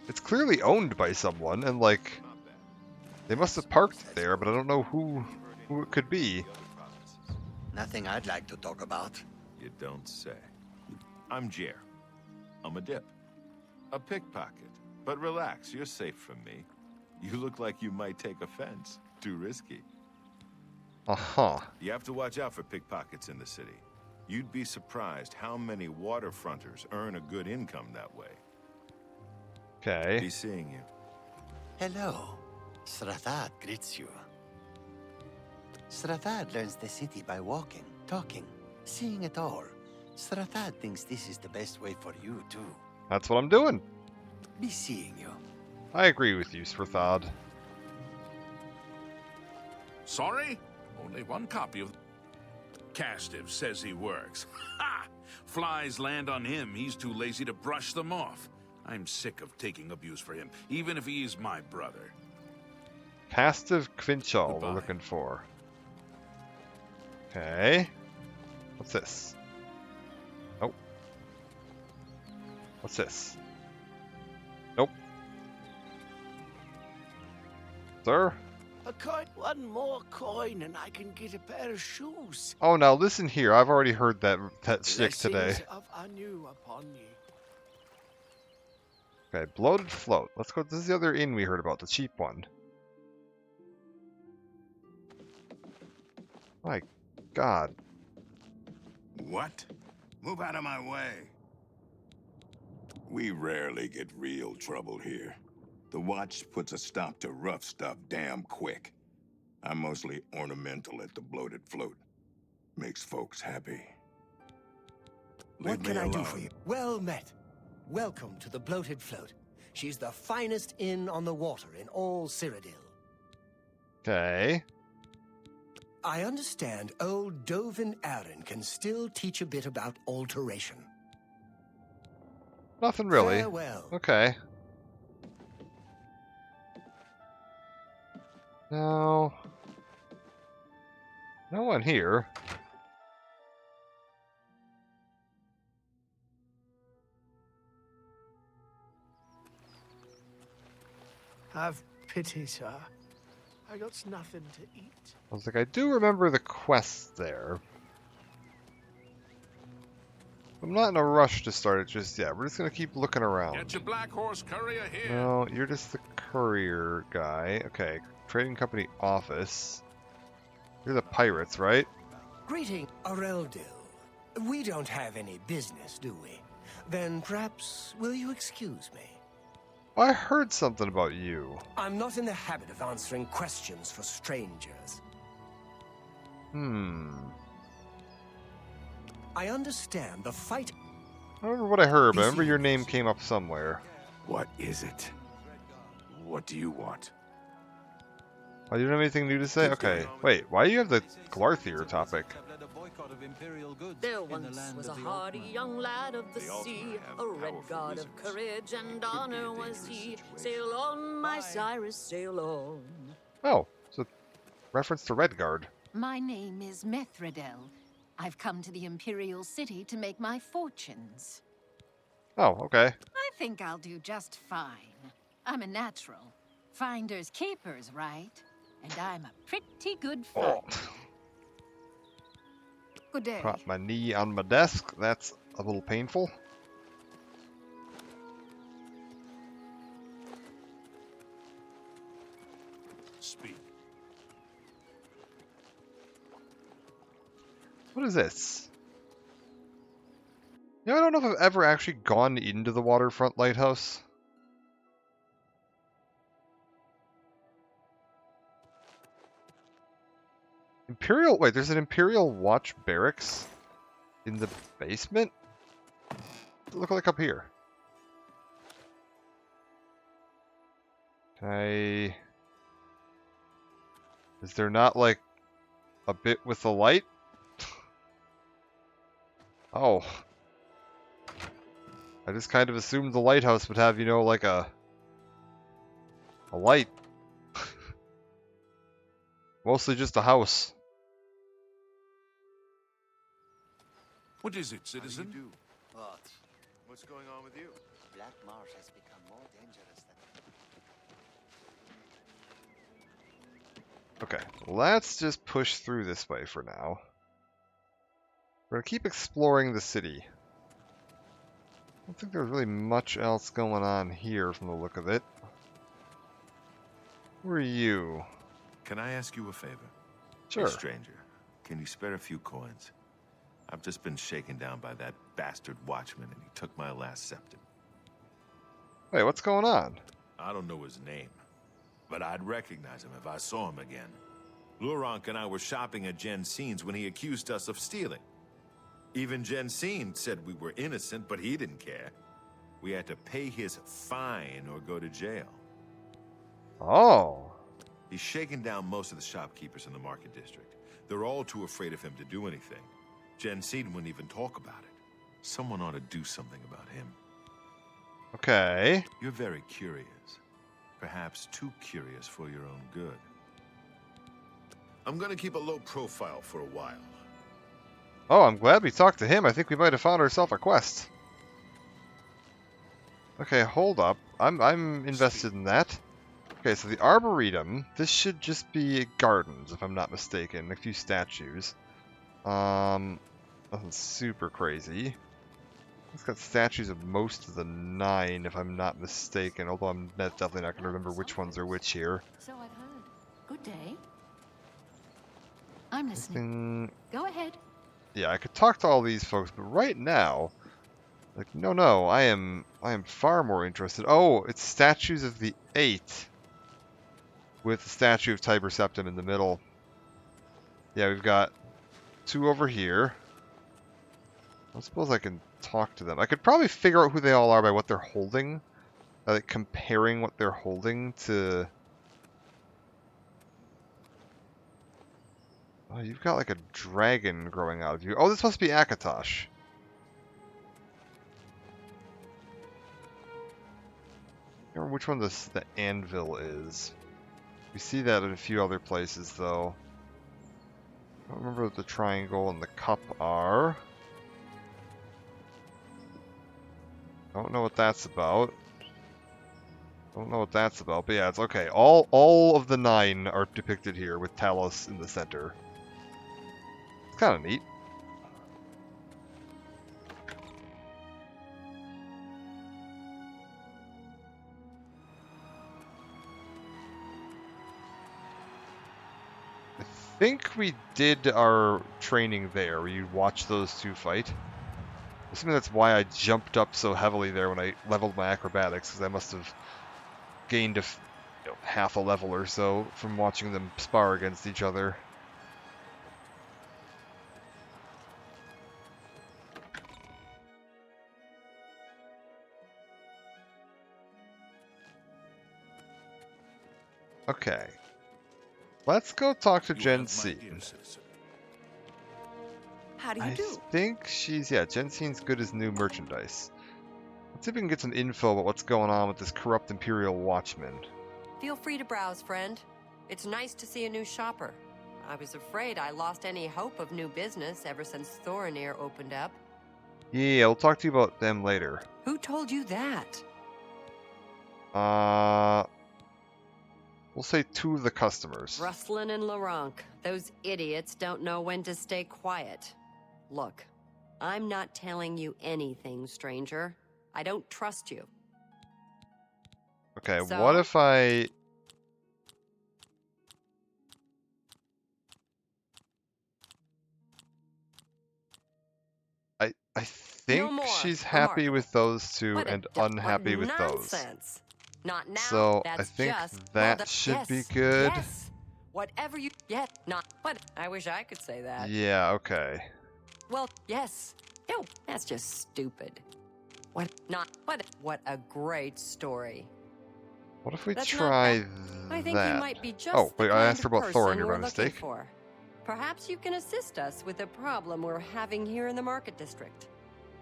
it's clearly owned by someone, and like, they must have parked it there, but I don't know who it could be. Nothing I'd like to talk about. You don't say. I'm Jer. I'm a dip. A pickpocket. But relax, you're safe from me. You look like you might take offense. Too risky. Uh-huh. You have to watch out for pickpockets in the city. You'd be surprised how many waterfronters earn a good income that way. Okay. Be seeing you. Hello. Srathad greets you. Srathad learns the city by walking, talking, seeing it all. Srathad thinks this is the best way for you, too. That's what I'm doing. Be seeing you. I agree with you, Srathad. Sorry? Only one copy of... Castiff says he works. Ha! Flies land on him, he's too lazy to brush them off. I'm sick of taking abuse for him, even if he is my brother. Castiff Quinchal we're looking for. Okay. What's this? Nope. What's this? Nope. Sir? One more coin and I can get a pair of shoes. Oh, now listen here. I've already heard that shtick today. Blessings of Anu upon you. Okay, bloated float. Let's go. This is the other inn we heard about, the cheap one. My God. What? Move out of my way. We rarely get real trouble here. The Watch puts a stop to rough stuff damn quick. I'm mostly ornamental at the bloated float. Makes folks happy. What can I do for you? Well met. Welcome to the Bloated Float. She's the finest inn on the water in all Cyrodiil. Okay. I understand old Dovin Aaron can still teach a bit about alteration. Nothing really. Farewell. Okay. No. No one here. Have pity, sir. I got nothing to eat. I was like, I do remember the quest there. I'm not in a rush to start it just yet. We're just gonna keep looking around. Get your black horse courier here. No, you're just the courier guy. Okay, trading company office. You're the pirates, right? Greeting, Areldil. We don't have any business, do we? Then perhaps, will you excuse me? I heard something about you. I'm not in the habit of answering questions for strangers. I understand the fight... I don't remember what I heard, but I remember your name came up somewhere. What is it? What do you want? Oh, you don't have anything new to say? Okay. Wait, why do you have the Glarthier topic? There once was a hardy young lad of the sea, a red god of courage and honor was he. Sail on, my Cyrus, sail on. Oh, it's a reference to Redguard. My name is Mithridel. I've come to the Imperial City to make my fortunes. Oh, okay. I think I'll do just fine. I'm a natural. Finders keepers, right? And I'm a pretty good finder. Good day. Prop my knee on my desk. That's a little painful. Speak. What is this? You know, I don't know if I've ever actually gone into the waterfront lighthouse. Imperial... Wait, there's an Imperial Watch barracks in the basement? What does it look like up here? Okay. Is there not like a bit with the light? Oh. I just kind of assumed the lighthouse would have, you know, like a light. Mostly just a house. What is it, citizen? How do you do? What? What's going on with you? Black Marsh has become more dangerous than... Okay, let's just push through this way for now. We're gonna keep exploring the city. I don't think there's really much else going on here from the look of it. Who are you? Can I ask you a favor? Sure. Hey, stranger, can you spare a few coins? I've just been shaken down by that bastard watchman, and he took my last septum. Wait, what's going on? I don't know his name, but I'd recognize him if I saw him again. Lurank and I were shopping at Jensen's when he accused us of stealing. Even Jensen said we were innocent, but he didn't care. We had to pay his fine or go to jail. Oh. He's shaken down most of the shopkeepers in the market district. They're all too afraid of him to do anything. Jensen wouldn't even talk about it. Someone ought to do something about him. Okay. You're very curious. Perhaps too curious for your own good. I'm gonna keep a low profile for a while. Oh, I'm glad we talked to him. I think we might have found ourselves a quest. Okay, hold up. I'm invested in that. Okay, so the Arboretum. This should just be gardens, if I'm not mistaken. A few statues. Nothing super crazy. It's got statues of most of the 9, if I'm not mistaken. Although I'm definitely not going to remember which ones are which here. So I've heard. Good day. I'm listening. Go ahead. Yeah, I could talk to all these folks, but right now, like, no, I am far more interested. Oh, it's statues of the 8, with the statue of Tiber Septim in the middle. Yeah, we've got 2 over here. I suppose I can talk to them. I could probably figure out who they all are by what they're holding, like comparing what they're holding to. Oh, you've got like a dragon growing out of you. Oh, this must be Akatosh. I don't remember which one the anvil is. We see that in a few other places, though. I don't remember what the triangle and the cup are. Don't know what that's about. Don't know what that's about, but yeah, it's okay. All of the 9 are depicted here with Talos in the center. It's kind of neat. I think we did our training there, where you watch those 2 fight. Assuming that's why I jumped up so heavily there when I leveled my acrobatics, because I must have gained half a level or so from watching them spar against each other. Okay. Let's go talk to Jensen. How do you do? I think she's, Jensen's good as new merchandise. Let's see if we can get some info about what's going on with this corrupt Imperial Watchman. Feel free to browse, friend. It's nice to see a new shopper. I was afraid I lost any hope of new business ever since Thorinir opened up. Yeah, we'll talk to you about them later. Who told you that? We'll say 2 of the customers. Rustlin and Lurank. Those idiots don't know when to stay quiet. Look, I'm not telling you anything, stranger. I don't trust you. Okay, So? what if I think No more. she's happy Remarkable. with those 2 What a and what unhappy with those. nonsense. Not now. So I That's think just, that should yes, be good. Yes. Whatever you not what I wish I could say that. Yeah, okay. Well, yes. No, that's just stupid. What a great story. What if we That's not try bad. I think that? you might be just Oh, the wait, I kind asked her of about person Thorin here we're by looking mistake. for. Perhaps you can assist us with a problem we're having here in the market district.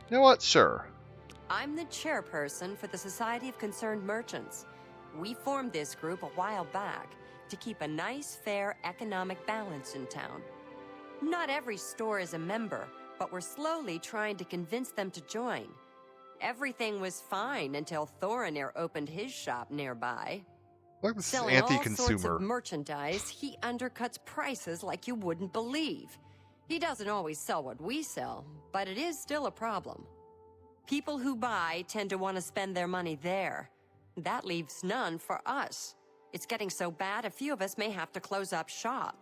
You know what? Sure. I'm the chairperson for the Society of Concerned Merchants. We formed this group a while back to keep a nice, fair economic balance in town. Not every store is a member, but we're slowly trying to convince them to join. Everything was fine until Thorinir opened his shop nearby. Look, this is Selling all sorts anti-consumer. of merchandise, he undercuts prices like you wouldn't believe. He doesn't always sell what we sell, but it is still a problem. People who buy tend to want to spend their money there. That leaves none for us. It's getting so bad a few of us may have to close up shop.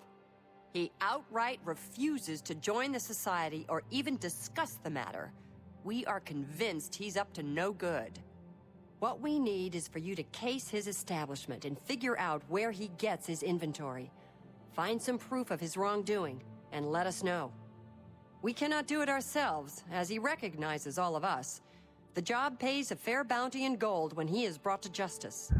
He outright refuses to join the society or even discuss the matter. We are convinced he's up to no good. What we need is for you to case his establishment and figure out where he gets his inventory. Find some proof of his wrongdoing and let us know. We cannot do it ourselves, as he recognizes all of us. The job pays a fair bounty in gold when he is brought to justice.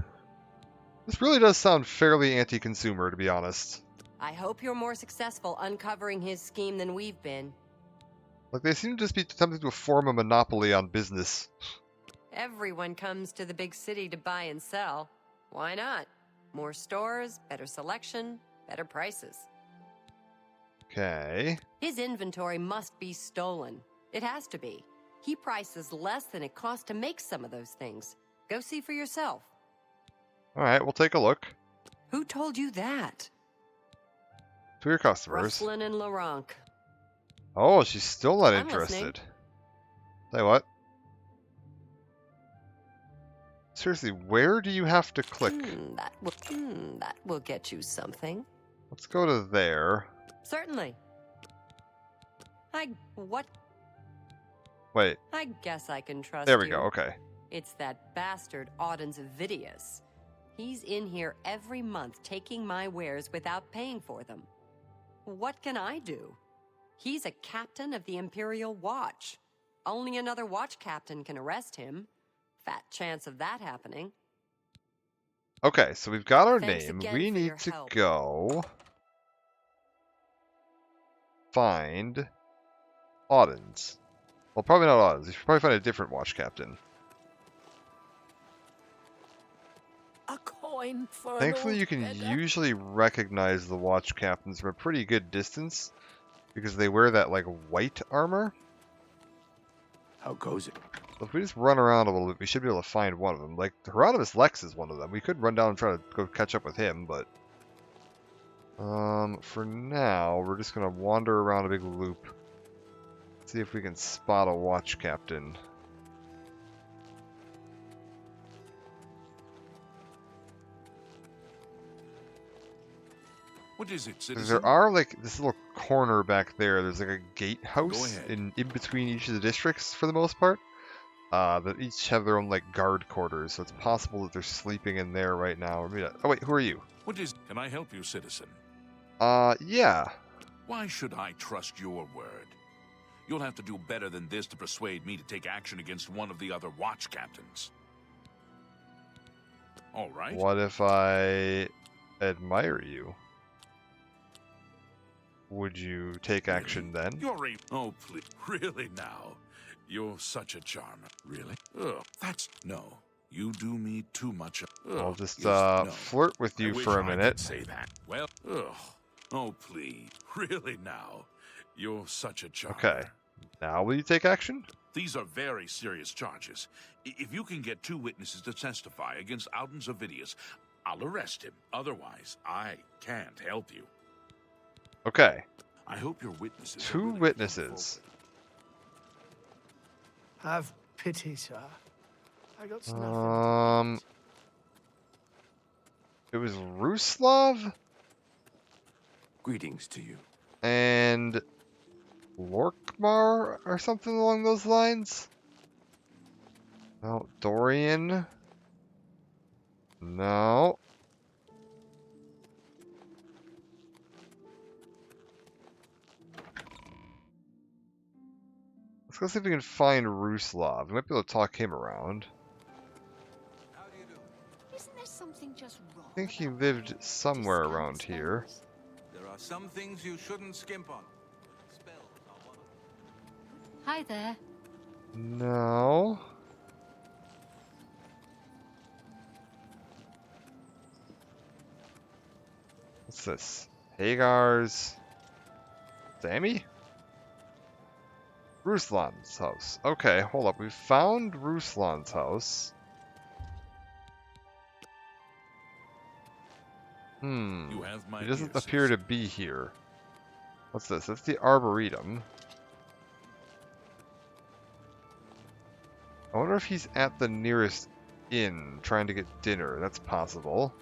This really does sound fairly anti-consumer, to be honest. I hope you're more successful uncovering his scheme than we've been. Like, they seem to just be attempting to form a monopoly on business. Everyone comes to the big city to buy and sell. Why not? More stores, better selection, better prices. Okay. His inventory must be stolen. It has to be. He prices less than it costs to make some of those things. Go see for yourself. Alright, we'll take a look. Who told you that? To your customers. Rustlin and Laurent. Oh, she's still not I'm interested. listening. Tell you what. Seriously, where do you have to click? That will get you something. Let's go to there. Certainly. What? Wait. I guess I can trust There we you. go, okay. It's that bastard Auden's Avidius. He's in here every month taking my wares without paying for them. What can I do? He's a captain of the Imperial Watch. Only another watch captain can arrest him. Fat chance of that happening. Okay, so we've got our Thanks name. again We for need your to help. go find Auden's. Well, probably not Auden's. You should probably find a different watch captain. A coin for Thankfully, an you old can beggar. usually recognize the watch captains from a pretty good distance because they wear that, like, white armor. How goes it? So if we just run around a little bit, we should be able to find one of them. Like, Hieronymus Lex is one of them. We could run down and try to go catch up with him, but... for now, we're just going to wander around a big loop. See if we can spot a watch captain. What is it, 'Cause citizen? there are, like, this little corner back there. There's, like, a gatehouse ahead. in between each of the districts, for the most part. That each have their own, like, guard quarters, so it's possible that they're sleeping in there right now. Or maybe not. Oh, wait, who are you? What is... Can I help you, citizen? Yeah. Why should I trust your word? You'll have to do better than this to persuade me to take action against one of the other watch captains. All right. What if I admire you? Would you take action then? You're a... Oh, please. Really now? You're such a charmer. Really? Ugh. That's... No. You do me too much... Ugh. I'll just, Yes, no. flirt with I you wish for a I could minute. say that. Well, ugh. Oh, please. Really now? You're such a charmer. Okay. Now will you take action? These are very serious charges. If you can get 2 witnesses to testify against Alden Zavidius, I'll arrest him. Otherwise, I can't help you. Okay. I hope your witnesses... 2 witnesses. Have pity, sir. I got nothing. It was Ruslav Greetings to you. and Lorkmar or something along those lines. No, Dorian. No. Let's go see if we can find Ruslav. We might be able to talk him around. Isn't there something just wrong? I think he lived somewhere around here. There are some things you shouldn't skimp on. Spells are one of them. Hi there. No. What's this? Hagar's... Sammy? Ruslan's house. Okay, hold up. We found Ruslan's house. You have my He doesn't ear, appear to be here. What's this? That's the Arboretum. I wonder if he's at the nearest inn trying to get dinner. That's possible.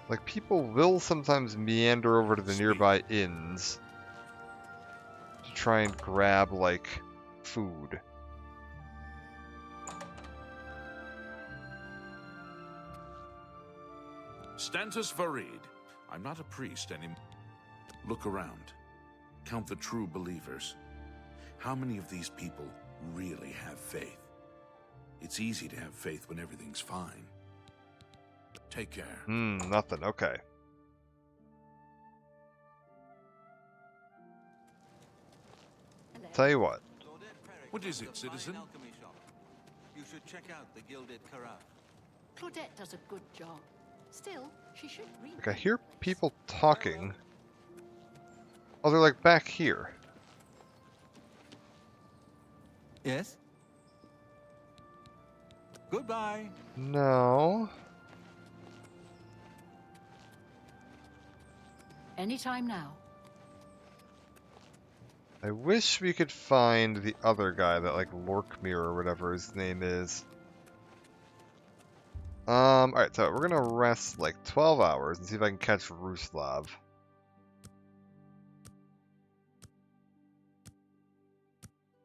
Like, people will sometimes meander over to the nearby inns to try and grab, like, food. Stantis Varid. I'm not a priest anymore. Look around. Count the true believers. How many of these people really have faith? It's easy to have faith when everything's fine. Take care. Nothing. Okay. Tell you what. What is it, citizen? You should check out the Gilded Carafe. Claudette does a good job. Still, she should read. Like, I hear people talking. Oh, they're like back here. Yes? Goodbye. No. Anytime now. I wish we could find the other guy, that like Lorkmir or whatever his name is. Alright, so we're gonna rest like 12 hours and see if I can catch Ruslav.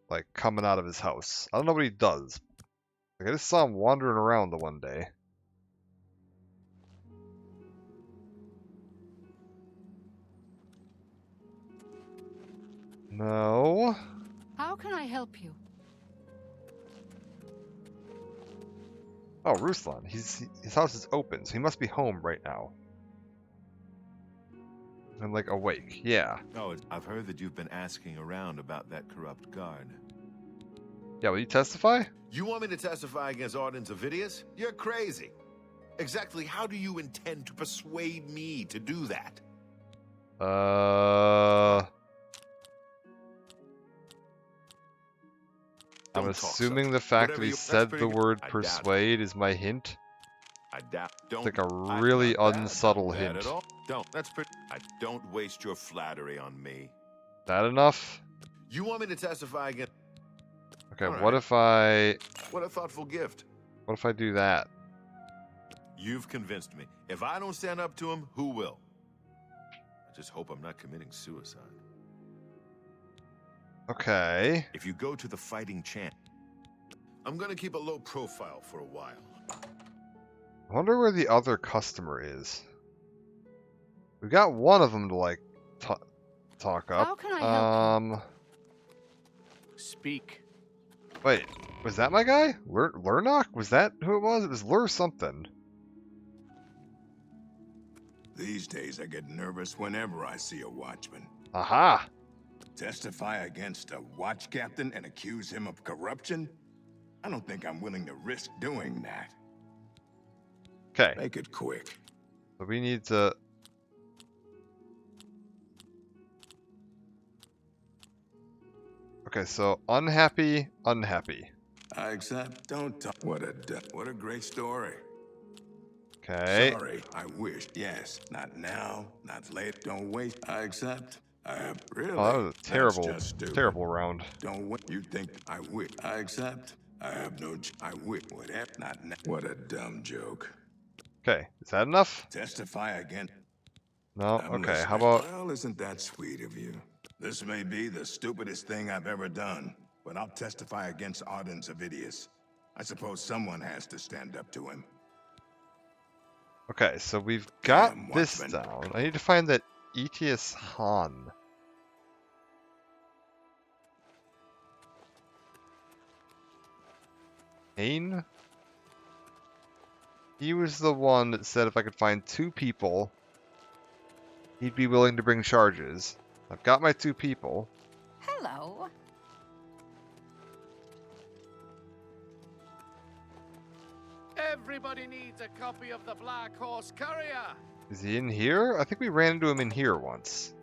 Like, coming out of his house. I don't know what he does. Like, I just saw him wandering around the one day. No. How can I help you? Oh, Ruslan. His house is open, so he must be home right now. And like awake, yeah. Oh, I've heard that you've been asking around about that corrupt guard. Yeah, will you testify? You want me to testify against Arden Zavidius? You're crazy. Exactly how do you intend to persuade me to do that? I'm assuming the fact that he said the word persuade is my hint. I doubt. Don't. It's like a really unsubtle hint. At all. Don't. That's pretty. Don't waste your flattery on me. That enough? You want me to testify against? Okay, what if I... What a thoughtful gift. What if I do that? You've convinced me. If I don't stand up to him, who will? I just hope I'm not committing suicide. Okay. If you go to the fighting champ, I'm gonna keep a low profile for a while. I wonder where the other customer is. We got one of them to, like, talk up. How can I help you? Speak. Wait, was that my guy? Lurnok? Was that who it was? It was Lur something. These days I get nervous whenever I see a watchman. Aha! Testify against a watch captain and accuse him of corruption? I don't think I'm willing to risk doing that. Okay. Make it quick. So we need to... Okay, so unhappy, unhappy. I accept. Don't talk. What a great story. Okay. Sorry, I wish. Yes, not now, not late. Don't wait. I accept. I have really. Oh, that was a terrible, That's just stupid. terrible round. Don't wait. You think I wish? I accept. I have no. I wish. Whatever. Not now. What a dumb joke. Okay, is that enough? Testify again. No. I'm Okay. listening. How about? Well, isn't that sweet of you? This may be the stupidest thing I've ever done, but I'll testify against Arden Zavidius. I suppose someone has to stand up to him. Okay, so we've got Damn this watchman. down. I need to find that Etius Han. Hain? He was the one that said if I could find 2 people, he'd be willing to bring charges. I've got my 2 people. Hello. Everybody needs a copy of the Black Horse Courier. Is he in here? I think we ran into him in here once.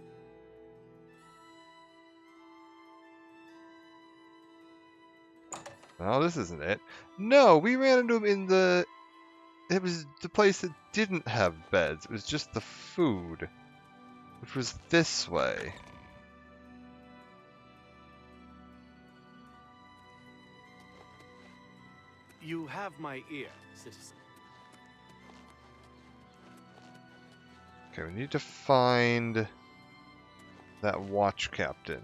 No, this isn't it. No, we ran into him in the... It was the place that didn't have beds. It was just the food. Which was this way. You have my ear, citizen. Okay, we need to find that watch captain.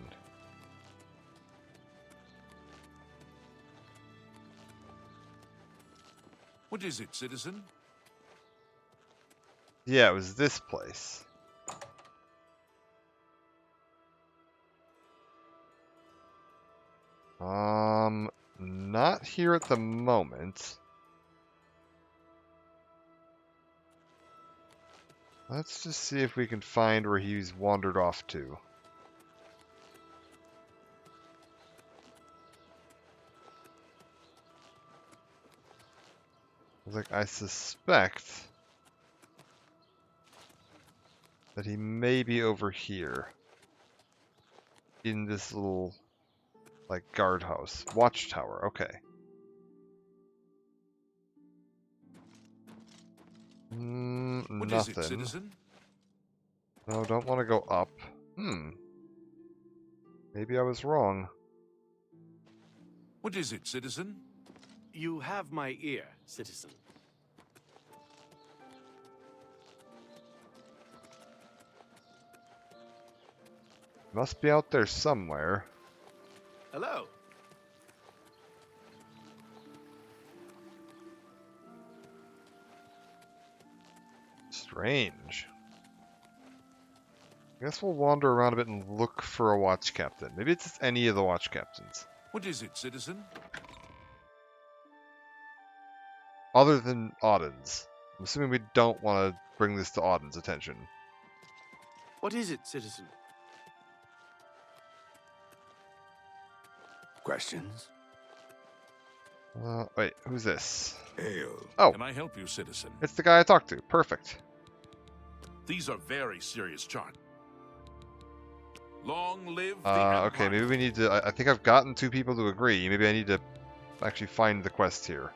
What is it, citizen? Yeah, it was this place. Not here at the moment. Let's just see if we can find where he's wandered off to. Like, I suspect that he may be over here. In this little, like, guardhouse. Watchtower, okay. What Nothing. is it, citizen? No, don't want to go up. Maybe I was wrong. What is it, citizen? You have my ear, citizen. Must be out there somewhere. Hello. Strange. I guess we'll wander around a bit and look for a watch captain. Maybe it's just any of the watch captains. What is it, citizen? Other than Auden's. I'm assuming we don't want to bring this to Auden's attention. What is it, citizen? Questions? Wait, who's this? Hail. Oh, Can I help you, citizen? it's the guy I talked to. Perfect. These are very serious charges. Long live the Okay, maybe we need to... I think I've gotten 2 people to agree. Maybe I need to actually find the quest here.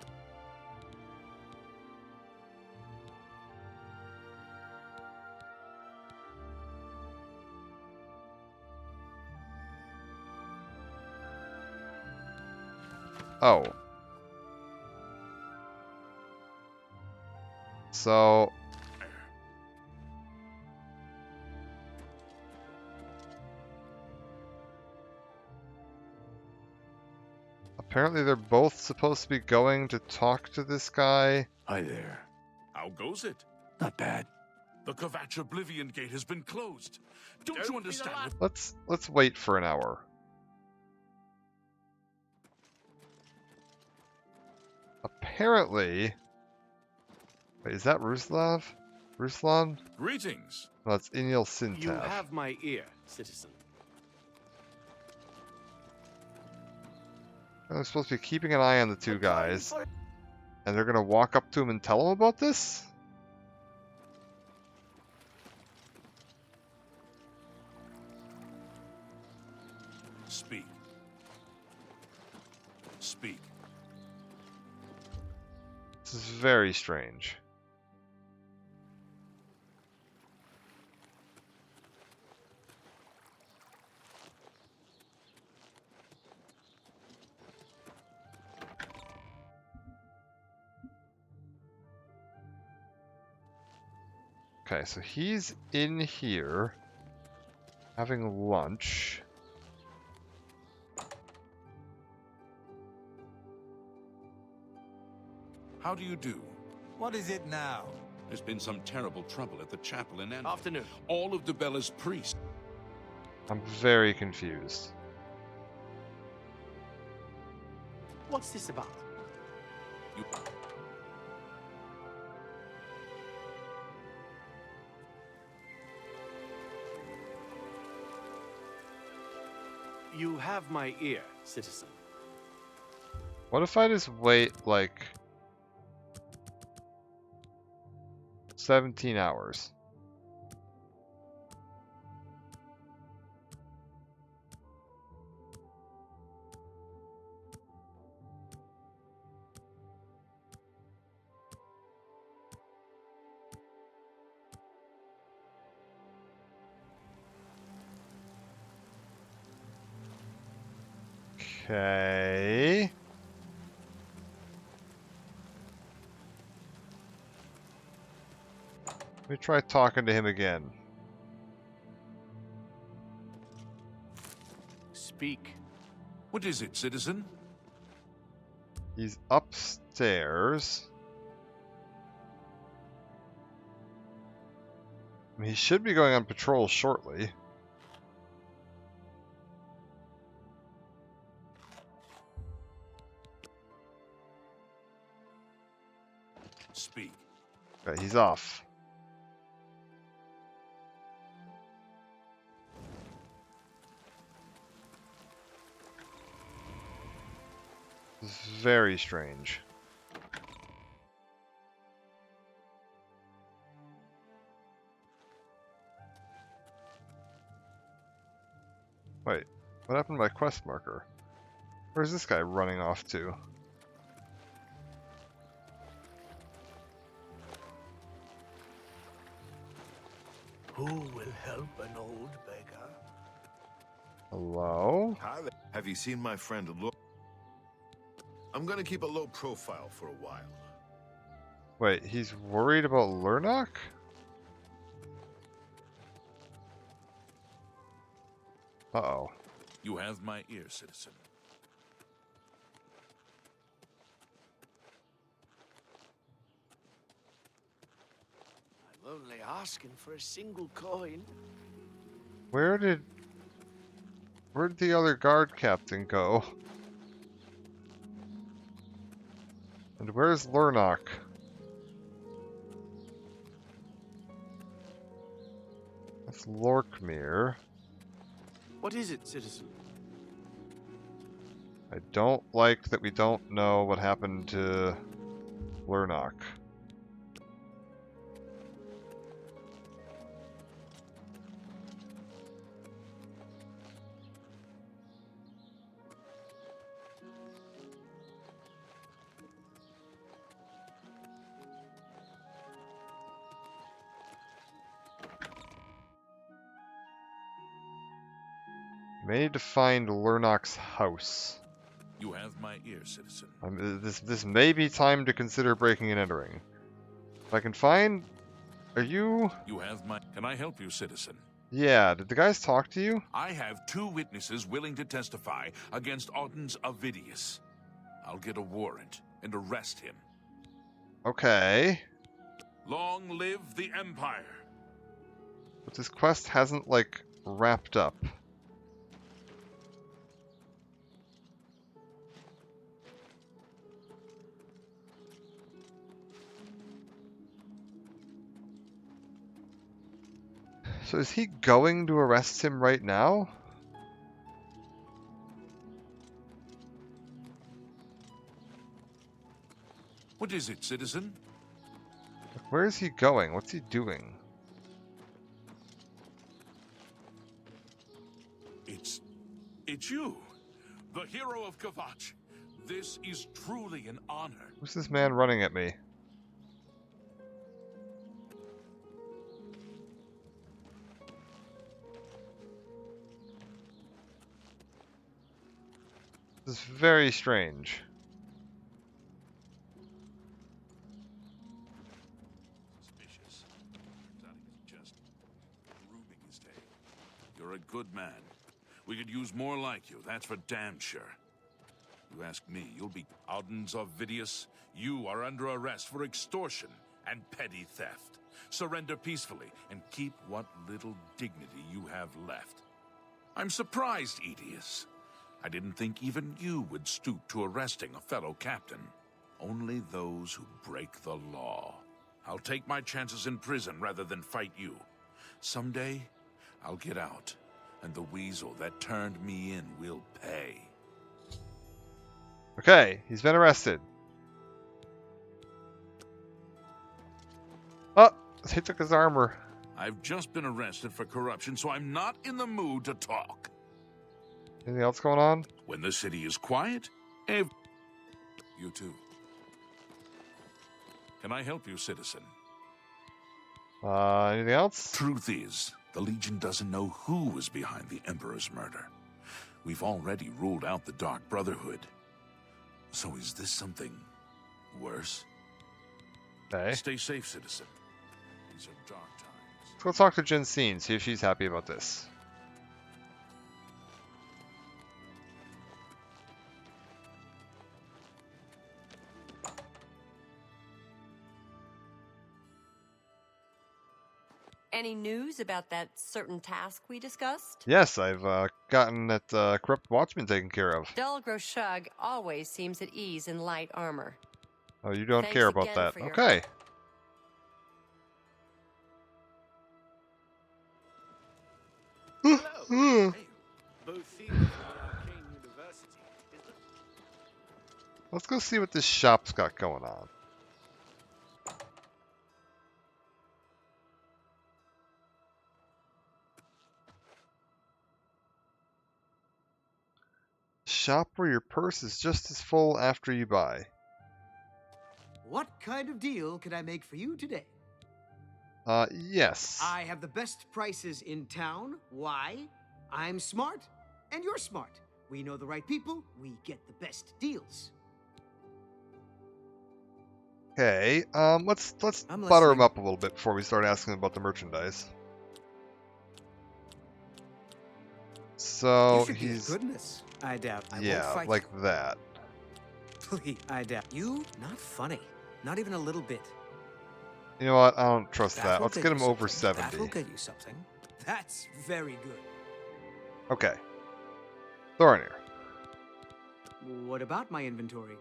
Oh. So... Apparently they're both supposed to be going to talk to this guy. Hi there. How goes it? Not bad. The Kvatch Oblivion Gate has been closed. Don't you understand? Let's wait for an hour. Apparently... Wait, is that Ruslav? Ruslan? Greetings. No, it's Inil Sintav. You have my ear, citizen. I'm supposed to be keeping an eye on the 2 guys. And they're gonna walk up to him and tell him about this? Speak. Speak. This is very strange. Okay, so he's in here having lunch. How do you do? What is it now? There's been some terrible trouble at the chapel in Anvil. Afternoon. All of Debella's priests. I'm very confused. What's this about? You... You have my ear, citizen. What if I just wait like 17 hours? Okay. Let me try talking to him again. Speak. What is it, citizen? He's upstairs. I mean, he should be going on patrol shortly. Speak. Okay, he's off. This is very strange. Wait, what happened to my quest marker? Where's this guy running off to? Who will help an old beggar? Hello? Hi there. Have you seen my friend Lo? I'm gonna keep a low profile for a while. Wait, he's worried about Lurnok? Uh-oh. You have my ear, citizen. I'm only asking for a single coin. Where'd the other guard captain go? And where's Lurnok? That's Lorkmere. What is it, citizen? I don't like that we don't know what happened to Lurnok. You may need to find Lurnok's house. You have my ear, citizen. This may be time to consider breaking and entering. If I can find... Are you... You have my... Can I help you, citizen? Yeah, did the guys talk to you? I have 2 witnesses willing to testify against Auden's Ovidius. I'll get a warrant and arrest him. Okay. Long live the Empire! But this quest hasn't, like, wrapped up. So is he going to arrest him right now? What is it, citizen? Where is he going? What's he doing? It's you, the hero of Kvatch. This is truly an honor. Who's this man running at me? This is very strange. Suspicious. Turns out he was just grooming his day. You're a good man. We could use more like you, that's for damn sure. You ask me, you'll be Auden's Ovidius. You are under arrest for extortion and petty theft. Surrender peacefully and keep what little dignity you have left. I'm surprised, Edius. I didn't think even you would stoop to arresting a fellow captain. Only those who break the law. I'll take my chances in prison rather than fight you. Someday, I'll get out, and the weasel that turned me in will pay. Okay, he's been arrested. Oh, he took his armor. I've just been arrested for corruption, so I'm not in the mood to talk. Anything else going on? When the city is quiet, you too. Can I help you, citizen? Anything else? Truth is, the Legion doesn't know who was behind the Emperor's murder. We've already ruled out the Dark Brotherhood. So is this something worse? Okay. Stay safe, citizen. These are dark times. Let's go talk to Jensine, see if she's happy about this. Any news about that certain task we discussed? Yes, I've gotten that corrupt watchman taken care of. Delgro Shug always seems at ease in light armor. Oh, you don't Thanks care about again that. for your Okay. help. Hello. Hey, both thieves from the Arcane University. Let's go see what this shop's got going on. Shop where your purse is just as full after you buy. What kind of deal can I make for you today? Yes. I have the best prices in town. Why? I'm smart, and you're smart. We know the right people, we get the best deals. Okay, let's I'm butter him listening. up a little bit before we start asking about the merchandise. So You should be a he's goodness. I doubt. I won't yeah, fight like that. Please, I doubt. You? Not funny. Not even a little bit. You know what? I don't trust that. will Let's get get you him over something. 70. That will get you something. That's very good. Okay. Thorinir. What about my inventory?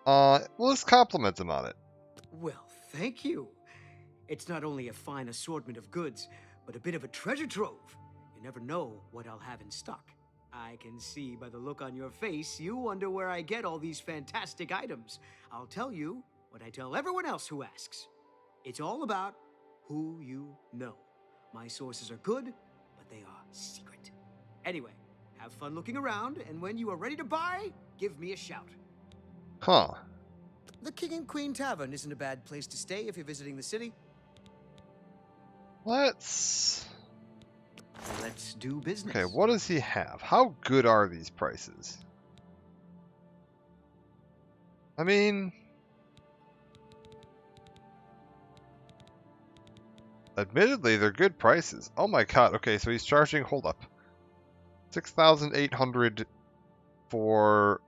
Well, let's compliment him on it. Well, thank you. It's not only a fine assortment of goods, but a bit of a treasure trove. You never know what I'll have in stock. I can see by the look on your face you wonder where I get all these fantastic items. I'll tell you what I tell everyone else who asks. It's all about who you know. My sources are good, but they are secret. Anyway, have fun looking around, and when you are ready to buy, give me a shout. Huh. The King and Queen Tavern isn't a bad place to stay if you're visiting the city. Let's do business. Okay, what does he have? How good are these prices? I mean, admittedly, they're good prices. Oh my god, okay, so he's charging, hold up, 6,800 for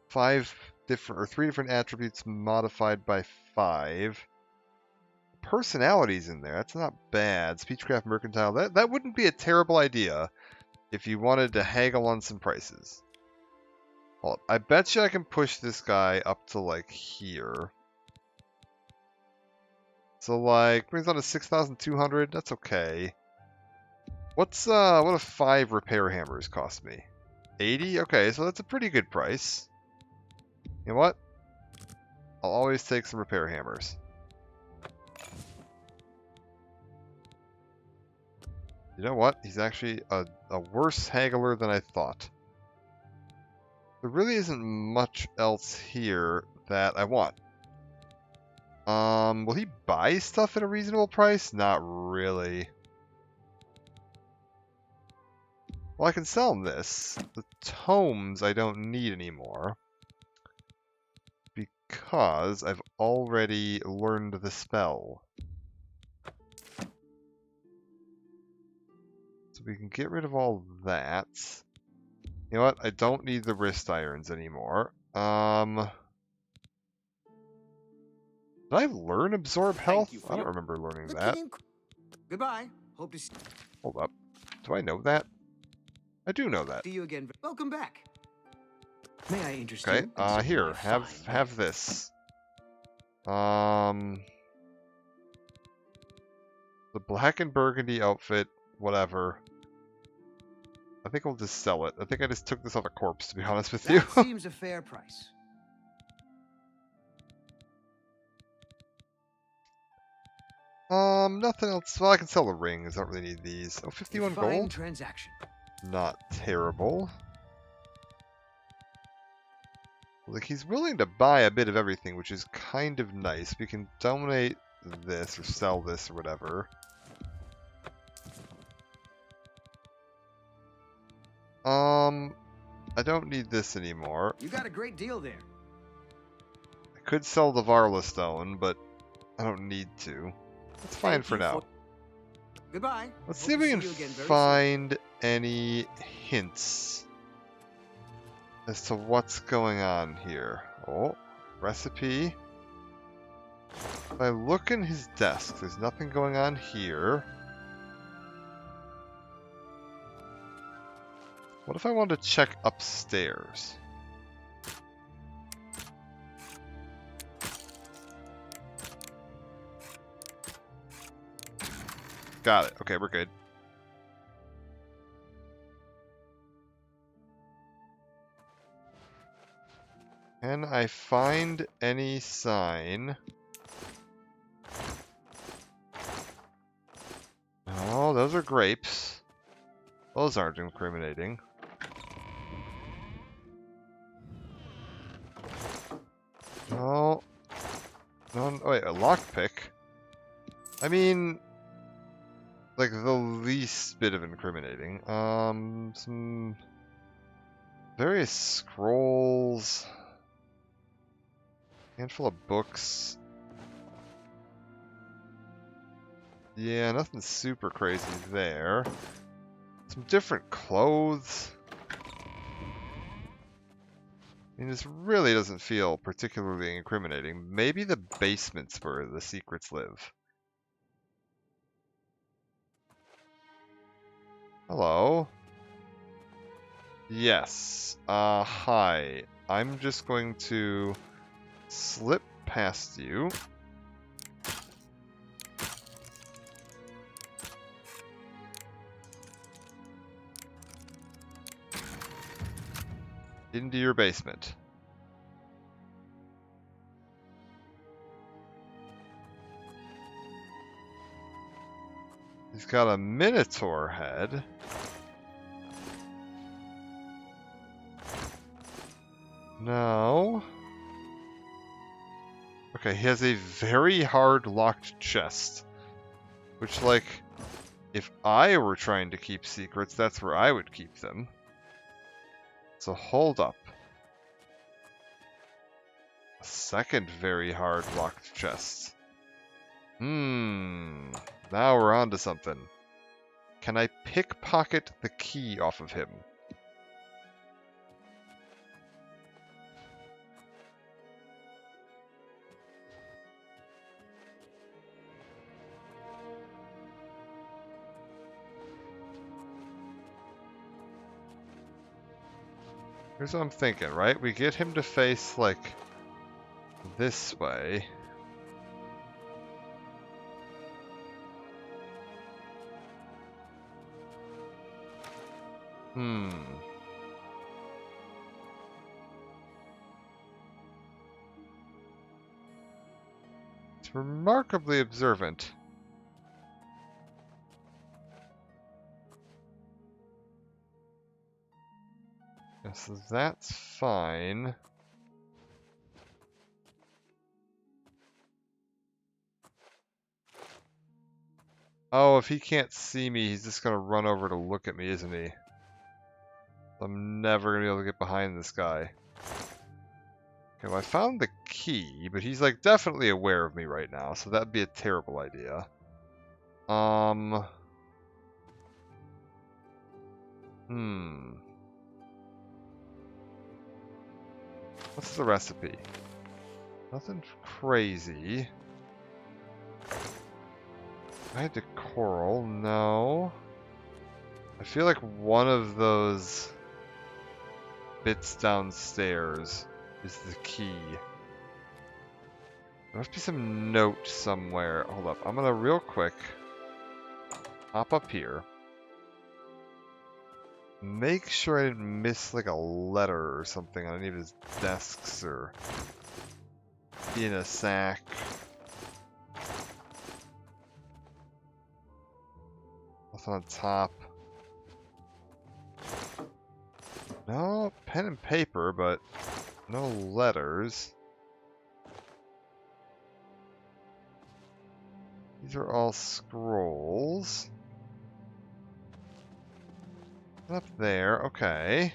three different attributes modified by 5. Personalities in there, that's not bad. Speechcraft Mercantile, that wouldn't be a terrible idea if you wanted to haggle on some prices. Well, I bet you I can push this guy up to like here. So like brings on to 6,200. That's okay. What do 5 repair hammers cost me? 80. Okay, so that's a pretty good price. You know what? I'll always take some repair hammers. You know what? He's actually a worse haggler than I thought. There really isn't much else here that I want. Will he buy stuff at a reasonable price? Not really. Well, I can sell him this. The tomes I don't need anymore. Because I've already learned the spell. So we can get rid of all that. You know what? I don't need the wrist irons anymore. So Did I learn absorb health? you for I don't your- remember learning The that. king- Goodbye. Hope to see Hold up. Do I know that? I do know that. you again. Welcome back. May I interest Okay. you? in some of Here, my have fine this. The black and burgundy outfit, whatever. I think I'll just sell it. I think I just took this off a corpse, to be honest with you. That seems a fair price. Nothing else. Well, I can sell the rings. I don't really need these. Oh, 51 Fine gold? transaction. Not terrible. Like, he's willing to buy a bit of everything, which is kind of nice. We can donate this or sell this or whatever. I don't need this anymore. You got a great deal there. I could sell the Varla stone, but I don't need to. That's fine for now. Goodbye. Let's Hope see if to we can see you again very find any hints as to what's going on here. Oh, recipe. If I look in his desk, there's nothing going on here. What if I wanted to check upstairs? Got it. Okay, we're good. Can I find any sign? No, those are grapes. Those aren't incriminating. No. No, wait, a lockpick? I mean, like the least bit of incriminating. Some various scrolls, handful of books. Yeah, nothing super crazy there. Some different clothes. I mean, this really doesn't feel particularly incriminating. Maybe the basement's where the secrets live. Hello. Yes. Hi. I'm just going to slip past you. Into your basement. He's got a minotaur head. No. Okay, he has a very hard locked chest. Which, like, if I were trying to keep secrets, that's where I would keep them. So hold up. A second very hard locked chest. Now we're on to something. Can I pickpocket the key off of him? Here's what I'm thinking, right? We get him to face, like, this way. It's remarkably observant. Yeah, so that's fine. Oh, if he can't see me, he's just gonna run over to look at me, isn't he? I'm never gonna be able to get behind this guy. Okay, well, I found the key, but he's like definitely aware of me right now, so that'd be a terrible idea. What's the recipe? Nothing crazy. I had to coral, no. I feel like one of those bits downstairs is the key. There must be some note somewhere. Hold up, I'm gonna real quick hop up here. Make sure I didn't miss like a letter or something on any of his desks or in a sack. Nothing on top. No pen and paper, but no letters. These are all scrolls. Up there, okay.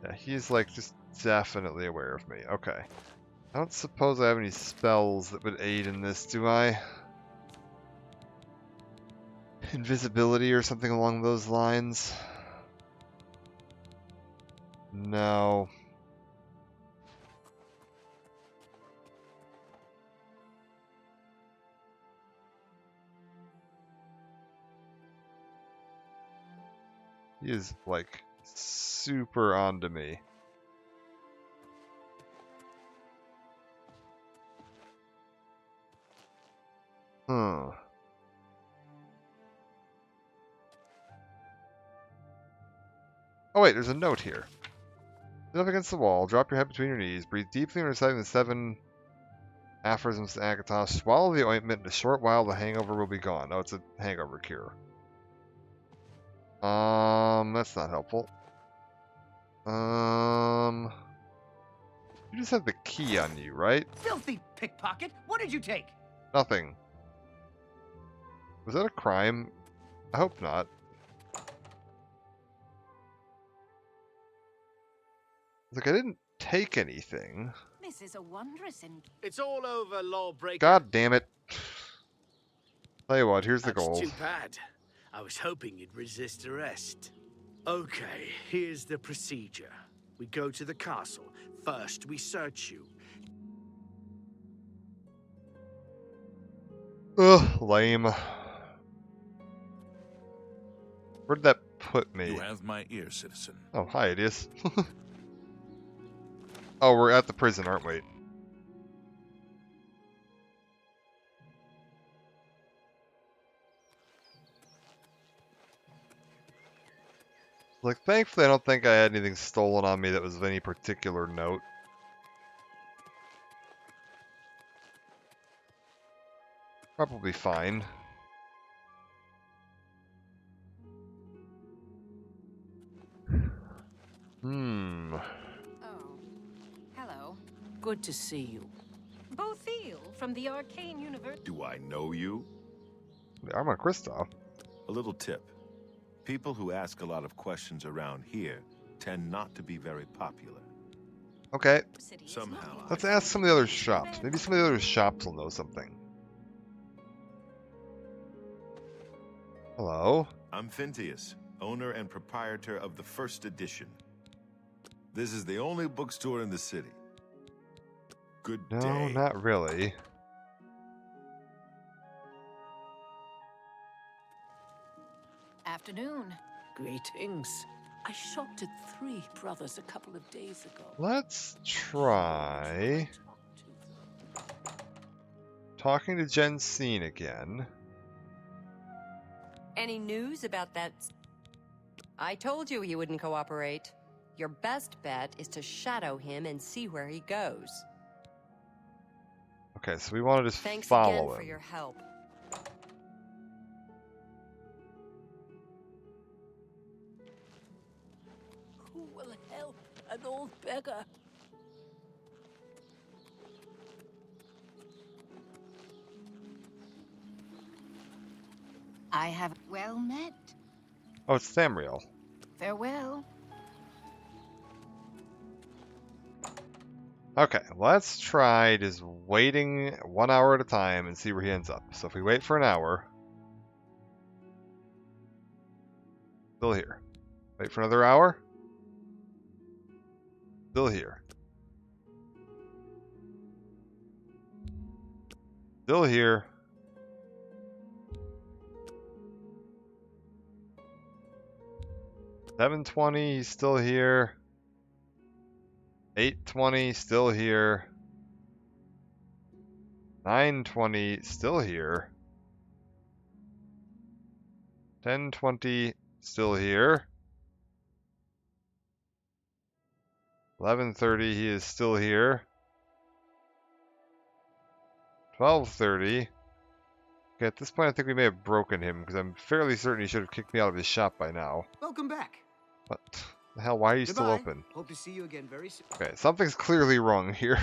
Yeah, he's like just definitely aware of me. Okay. I don't suppose I have any spells that would aid in this, do I? Invisibility or something along those lines? No. He is like super onto me. Huh. Oh wait, there's a note here. Sit up against the wall, drop your head between your knees, breathe deeply when reciting the 7 aphorisms to Agathos, swallow the ointment, in a short while the hangover will be gone. Oh, it's a hangover cure. That's not helpful. You just have the key on you, right? Filthy pickpocket! What did you take? Nothing. Was that a crime? I hope not. Like, I didn't take anything. This is a wondrous It's all over, lawbreaker. God damn it. Tell you what, here's the That's gold. too bad. I was hoping you'd resist arrest. Okay, here's the procedure. We go to the castle. First, we search you. Ugh, lame. Where'd that put me? You have my ear, citizen. Oh, hi, it is. Oh, we're at the prison, aren't we? Like, thankfully, I don't think I had anything stolen on me that was of any particular note. Probably fine. Oh, hello. Good to see you. Bothil from the Arcane Universe. Do I know you? I'm a Kristoff. A little tip. People who ask a lot of questions around here tend not to be very popular. Okay. Somehow. Let's ask some of the other shops. Maybe some of the other shops will know something. Hello? I'm Phintius, owner and proprietor of the First Edition. This is the only bookstore in the city. Good No, day. not really. Afternoon. Greetings. I shopped at 3 Brothers a couple of days ago. Let's try talking to Jensine again. Any news about that? I told you he wouldn't cooperate. Your best bet is to shadow him and see where he goes. Okay, so we want to just Thanks follow again him. for your help. Who will help an old beggar? I have well met. Oh, it's Samriel. Farewell. Okay, let's try just waiting 1 hour at a time and see where he ends up. So if we wait for an hour, still here. Wait for another hour. Still here. Still here. $7.20, he's still here. $8.20, still here. $9.20, still here. $10.20, still here. $11.30, he is still here. $12.30. Okay, at this point I think we may have broken him, because I'm fairly certain he should have kicked me out of his shop by now. Welcome back. What the hell, why are you Goodbye. still open? Hope to see you again very soon. Okay, something's clearly wrong here.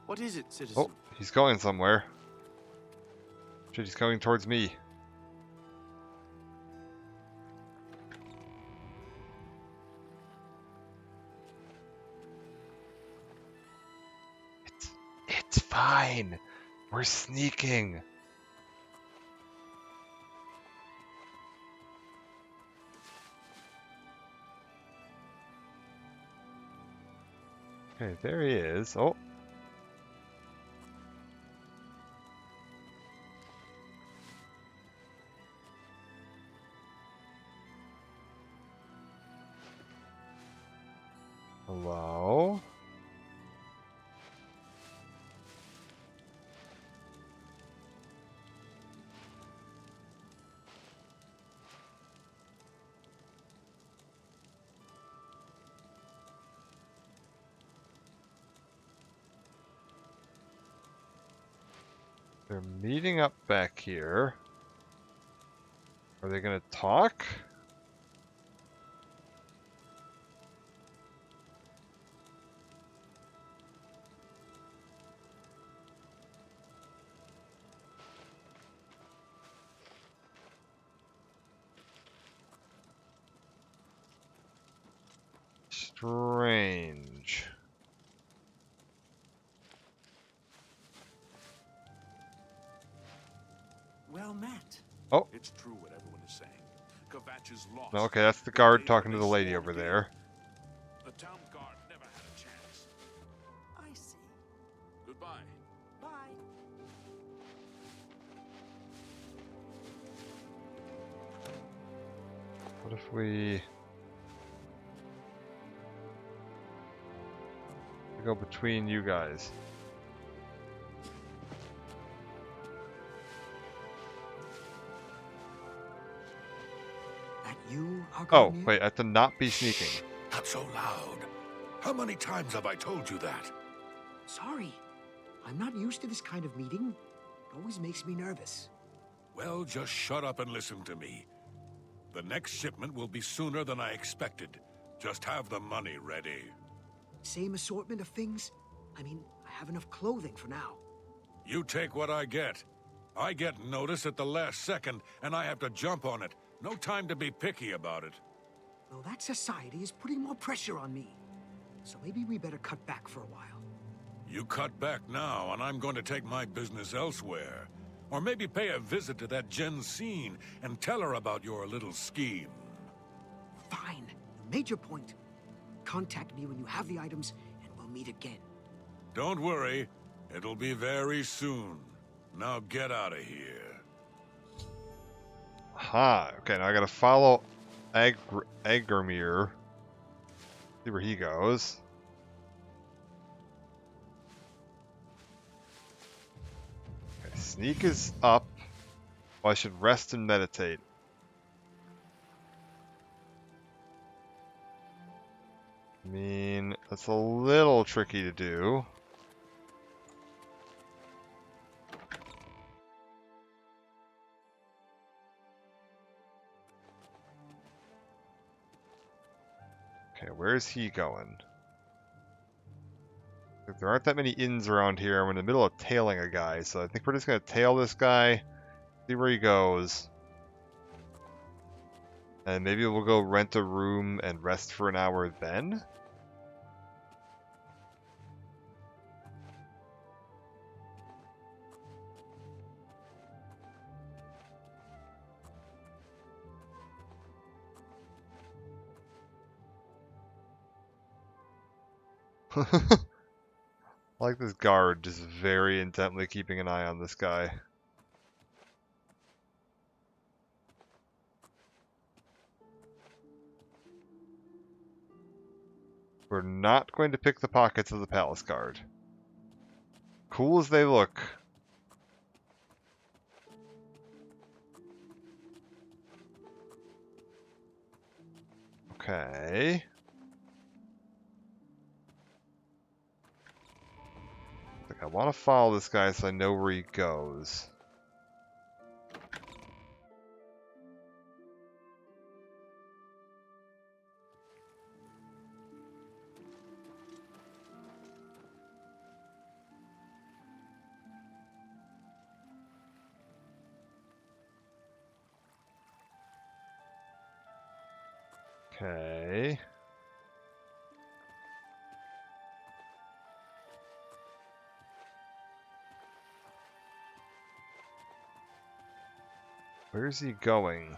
What is it, citizen? Oh, he's going somewhere. Shit, he's coming towards me. It's fine. We're sneaking. Okay, there he is. Oh. Hello? They're meeting up back here. Are they gonna talk? Strange. Well met. Oh. It's true what everyone is saying. Kvatch is lost. Okay, that's the guard talking to the lady over there. The town guard never had a chance. I see. Goodbye. Bye. What if we go between you guys? That you, our Oh, Garnier? wait, I have to not be sneaking. Not so loud. How many times have I told you that? Sorry. I'm not used to this kind of meeting. It always makes me nervous. Well, just shut up and listen to me. The next shipment will be sooner than I expected. Just have the money ready. Same assortment of things? I mean, I have enough clothing for now. You take what I get. I get notice at the last second, and I have to jump on it. No time to be picky about it. Well, that society is putting more pressure on me. So maybe we better cut back for a while. You cut back now, and I'm going to take my business elsewhere. Or maybe pay a visit to that Jensine and tell her about your little scheme. Fine. You made your point. Contact me when you have the items, and we'll meet again. Don't worry. It'll be very soon. Now get out of here. Ha! Okay, now I gotta follow Agromir. See where he goes. Okay, sneak is up. Well, I should rest and meditate. I mean, that's a little tricky to do. Okay, where's he going? There aren't that many inns around here. I'm in the middle of tailing a guy, so I think we're just going to tail this guy, see where he goes. And maybe we'll go rent a room and rest for an hour then? I like this guard just very intently keeping an eye on this guy. We're not going to pick the pockets of the palace guard. Cool as they look. Okay. I want to follow this guy so I know where he goes. Okay. Where's he going?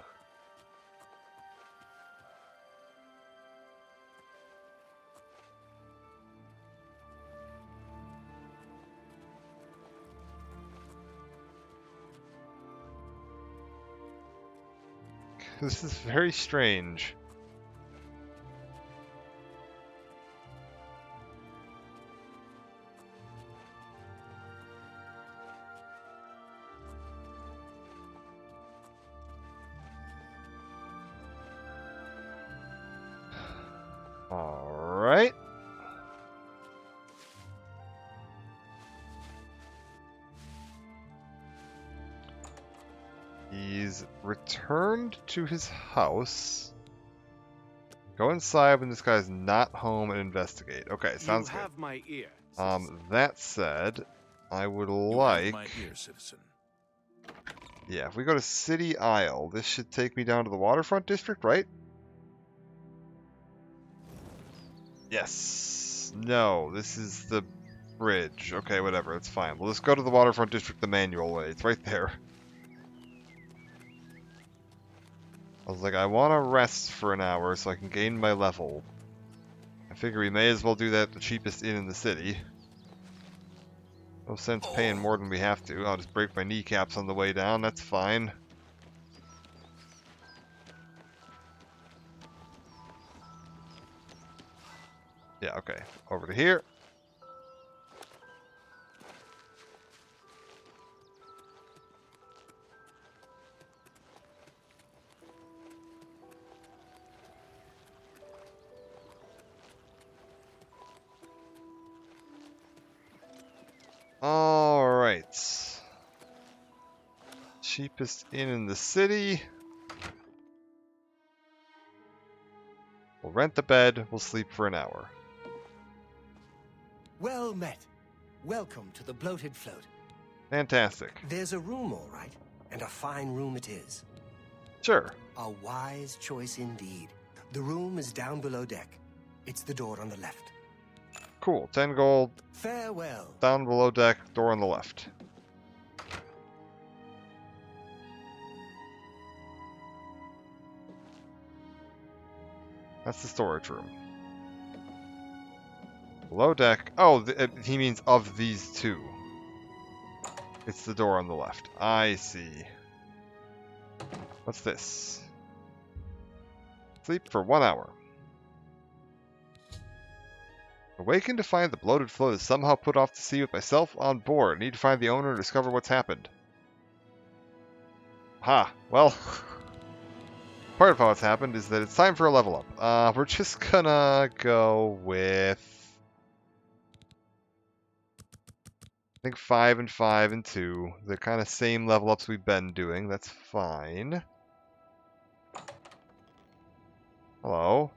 This is very strange. Alright. He's returned to his house. Go inside when this guy's not home and investigate. Okay, sounds you good. have my ear. That said, I would You like... have my ear, citizen. Yeah, if we go to City Isle, this should take me down to the waterfront district, right? Yes. No, this is the bridge. Okay, whatever, it's fine. We'll just go to the waterfront district the manual way. It's right there. I was like, I want to rest for an hour so I can gain my level. I figure we may as well do that at the cheapest inn in the city. No sense paying more than we have to. I'll just break my kneecaps on the way down, that's fine. Yeah, okay. Over to here. Alright. Cheapest inn in the city. We'll rent the bed, we'll sleep for an hour. Well met. Welcome to the Bloated Float. Fantastic. There's a room, all right, and a fine room it is. Sure. A wise choice indeed. The room is down below deck. It's the door on the left. Cool. 10 gold. Farewell. Down below deck, door on the left. That's the storage room. Below deck. Oh, he means of these two. It's the door on the left. I see. What's this? Sleep for 1 hour. Awaken to find the bloated float is somehow put off to sea with myself on board. Need to find the owner and discover what's happened. Ha! Well, part of how it's happened is that it's time for a level up. We're just gonna go with... I think 5 and 5 and 2. The kind of same level ups we've been doing. That's fine. Hello?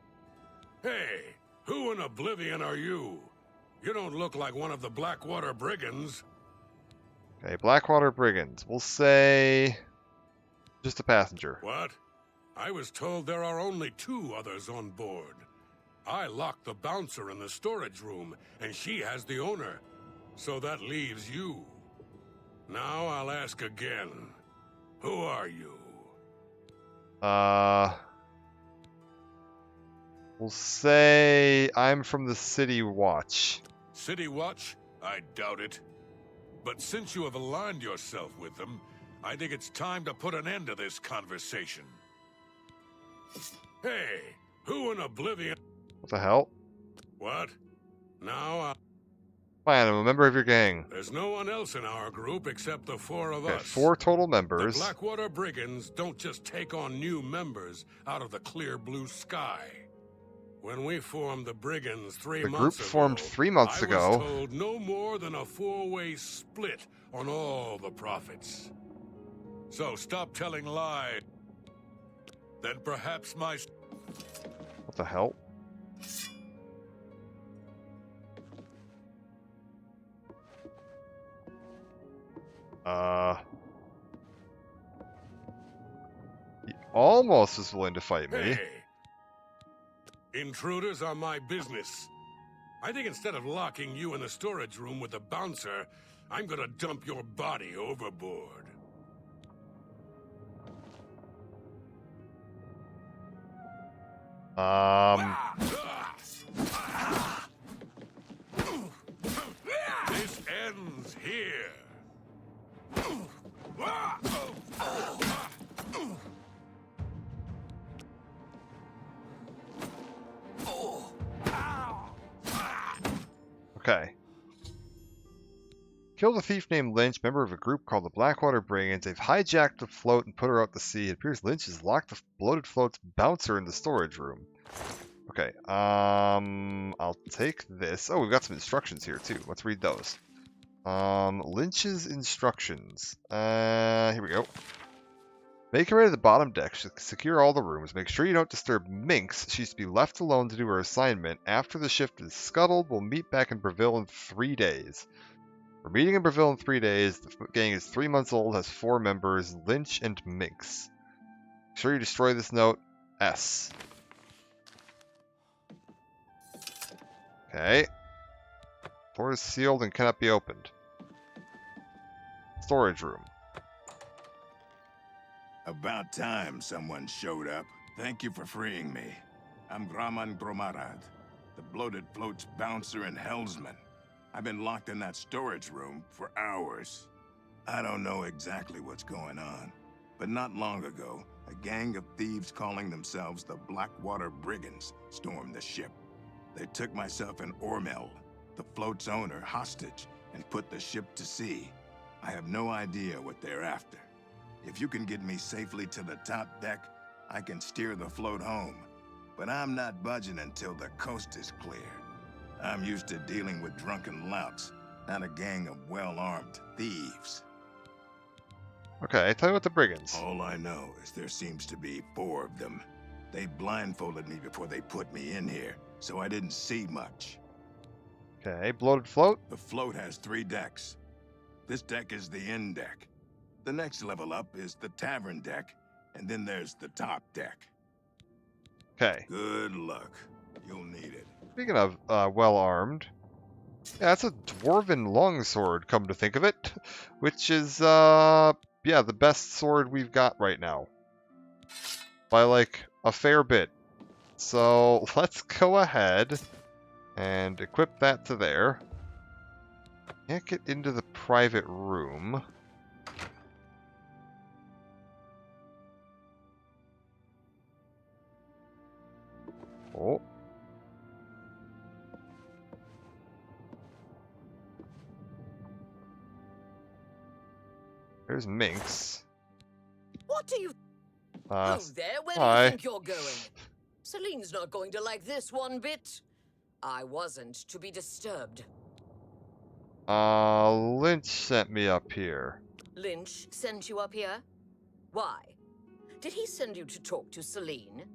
Hey, who in Oblivion are you? You don't look like one of the Blackwater Brigands. Okay, Blackwater Brigands. We'll say... just a passenger. What? I was told there are only 2 others on board. I locked the bouncer in the storage room, and she has the owner. So that leaves you. Now I'll ask again. Who are you? We'll say I'm from the City Watch. City Watch? I doubt it. But since you have aligned yourself with them, I think it's time to put an end to this conversation. Hey, who in Oblivion? What the hell? What? Now, Fine, I'm a member of your gang. there's no one else in our group except the four of Okay, us. 4 total The members. Blackwater Brigands don't just take on new members out of the clear blue sky. When we formed the Brigands The group months ago, formed 3 months I ago. was told no more than a 4-way split on all the profits. So stop telling lies. Then perhaps my... What the hell? He almost was willing to fight me. Hey! Intruders are my business. I think instead of locking you in the storage room with the bouncer, I'm gonna dump your body overboard. This ends here. Okay. Killed a thief named Lynch, member of a group called the Blackwater Brigands. They've hijacked the float and put her out to sea. It appears Lynch has locked the bloated float's bouncer in the storage room. Okay, I'll take this. Oh, we've got some instructions here too. Let's read those. Lynch's instructions. Here we go. Make her way to the bottom deck. Secure all the rooms. Make sure you don't disturb Minx. She's to be left alone to do her assignment. After the shift is scuttled, we'll meet back in Breville in 3 days. We're meeting in Breville in 3 days. The gang is 3 months old, has 4 members, Lynch and Minx. Make sure you destroy this note. S. Okay. Door is sealed and cannot be opened. Storage room. About time someone showed up. Thank you for freeing me. I'm Graman Gromarad, the bloated float's bouncer and helmsman. I've been locked in that storage room for hours. I don't know exactly what's going on, but not long ago, a gang of thieves calling themselves the Blackwater Brigands stormed the ship. They took myself and Ormel, the float's owner, hostage and put the ship to sea. I have no idea what they're after. If you can get me safely to the top deck, I can steer the float home. But I'm not budging until the coast is clear. I'm used to dealing with drunken louts, not a gang of well-armed thieves. Okay, tell me about the Brigands. All I know is there seems to be 4 of them. They blindfolded me before they put me in here, so I didn't see much. Okay, bloated float? The float has 3 decks. This deck is the end deck. The next level up is the tavern deck, and then there's the top deck. Okay. Good luck. You'll need it. Speaking of well-armed, yeah, that's a dwarven longsword, come to think of it, which is, yeah, the best sword we've got right now. By, like, a fair bit. So, let's go ahead and equip that to there. Can't get into the private room. Oh. There's Minx. What do you... Oh, there? Where hi. do you think you're going? Celine's not going to like this one bit. I wasn't to be disturbed. Lynch sent me up here. Lynch sent you up here? Why? Did he send you to talk to Celine?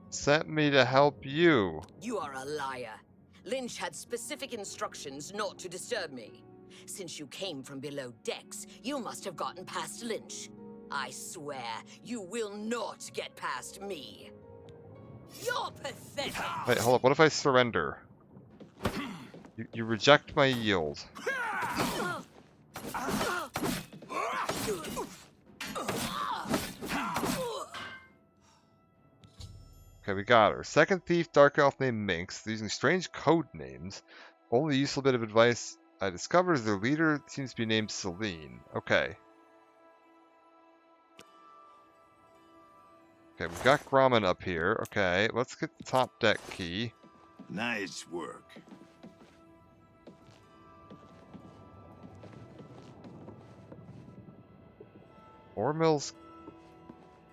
Sent me to help you. You are a liar. Lynch had specific instructions not to disturb me. Since you came from below decks, you must have gotten past Lynch. I swear, you will not get past me. You're pathetic! Wait, hold up. What if I surrender? You reject my yield. Okay, we got her. Second thief, dark elf named Minx. They're using strange code names. Only useful bit of advice I discovered is their leader seems to be named Celine. Okay. Okay, we've got Grommen up here. Okay, let's get the top deck key. Nice work. Ore mills.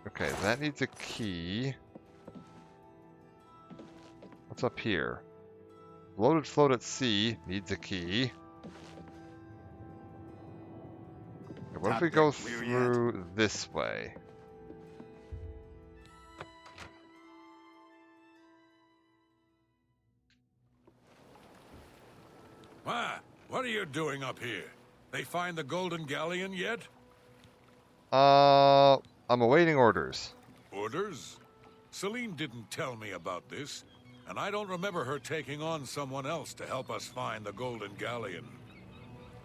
Okay, that needs a key. What's up here? Bloated float at sea needs a key. Okay, what if we go through this way? What are you doing up here? They find the Golden Galleon yet? I'm awaiting orders. Orders? Celine didn't tell me about this, and I don't remember her taking on someone else to help us find the Golden Galleon.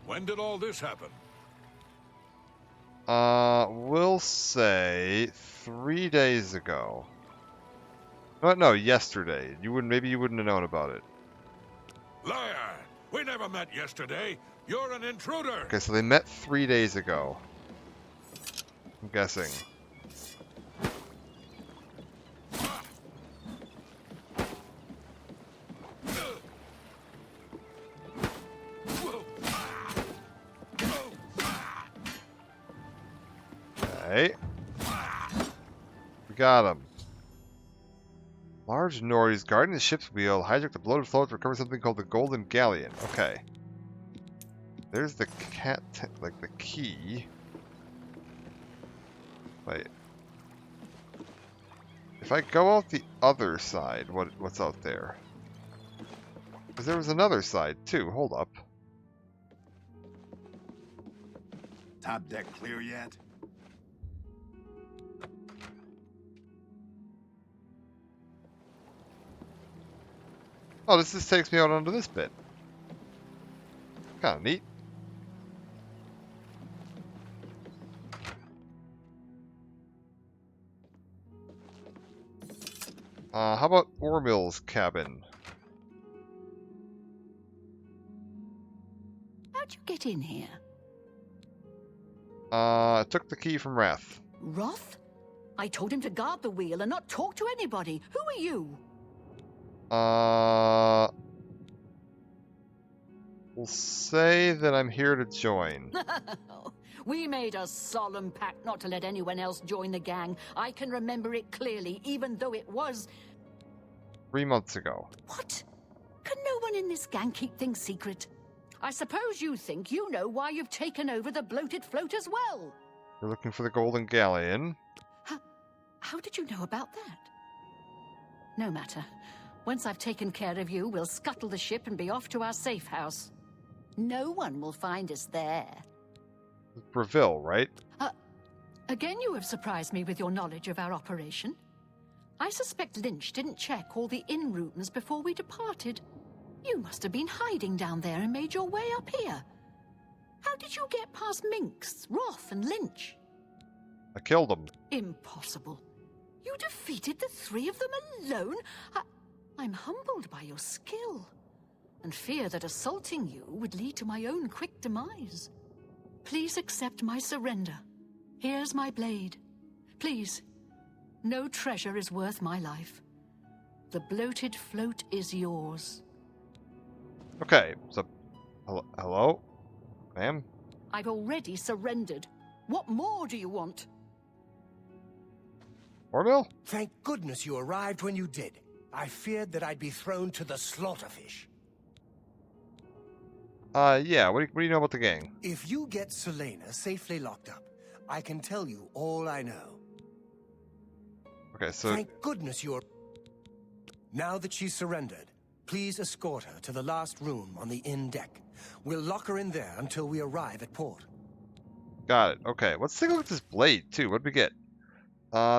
When did all this happen? We'll say 3 days ago. No, yesterday. Maybe you wouldn't have known about it. Liar! We never met yesterday. You're an intruder. Okay, so they met 3 days ago. I'm guessing. Okay. We got him. Large Nordies guarding the ship's wheel, hijack the bloated float to recover something called the Golden Galleon. Okay. There's the like the key. Wait. If I go out the other side, what's out there? Because there was another side too. Hold up. Top deck clear yet? Oh, this just takes me out onto this bit. Kind of neat. How about Ormill's cabin? How'd you get in here? I took the key from Wrath. Roth? I told him to guard the wheel and not talk to anybody. Who are you? We'll say that I'm here to join. We made a solemn pact not to let anyone else join the gang. I can remember it clearly, even though it was... 3 months ago. What? Can no one in this gang keep things secret? I suppose you think you know why you've taken over the bloated float as well. You're looking for the Golden Galleon. How did you know about that? No matter. Once I've taken care of you, we'll scuttle the ship and be off to our safe house. No one will find us there. Breville, right? Again, you have surprised me with your knowledge of our operation. I suspect Lynch didn't check all the inn rooms before we departed. You must have been hiding down there and made your way up here. How did you get past Minx, Roth, and Lynch? I killed them. Impossible. You defeated the three of them alone? I'm humbled by your skill, and fear that assaulting you would lead to my own quick demise. Please accept my surrender. Here's my blade. Please, no treasure is worth my life. The bloated float is yours. Okay, so... Hello? Ma'am? I've already surrendered. What more do you want? Orville? Thank goodness you arrived when you did. I feared that I'd be thrown to the slaughterfish. Yeah, what do you know about the gang? If you get Selena safely locked up, I can tell you all I know. Okay, so... Thank goodness you're... Now that she's surrendered, please escort her to the last room on the inn deck. We'll lock her in there until we arrive at port. Got it. Okay, let's take a look at this blade, too. What did we get?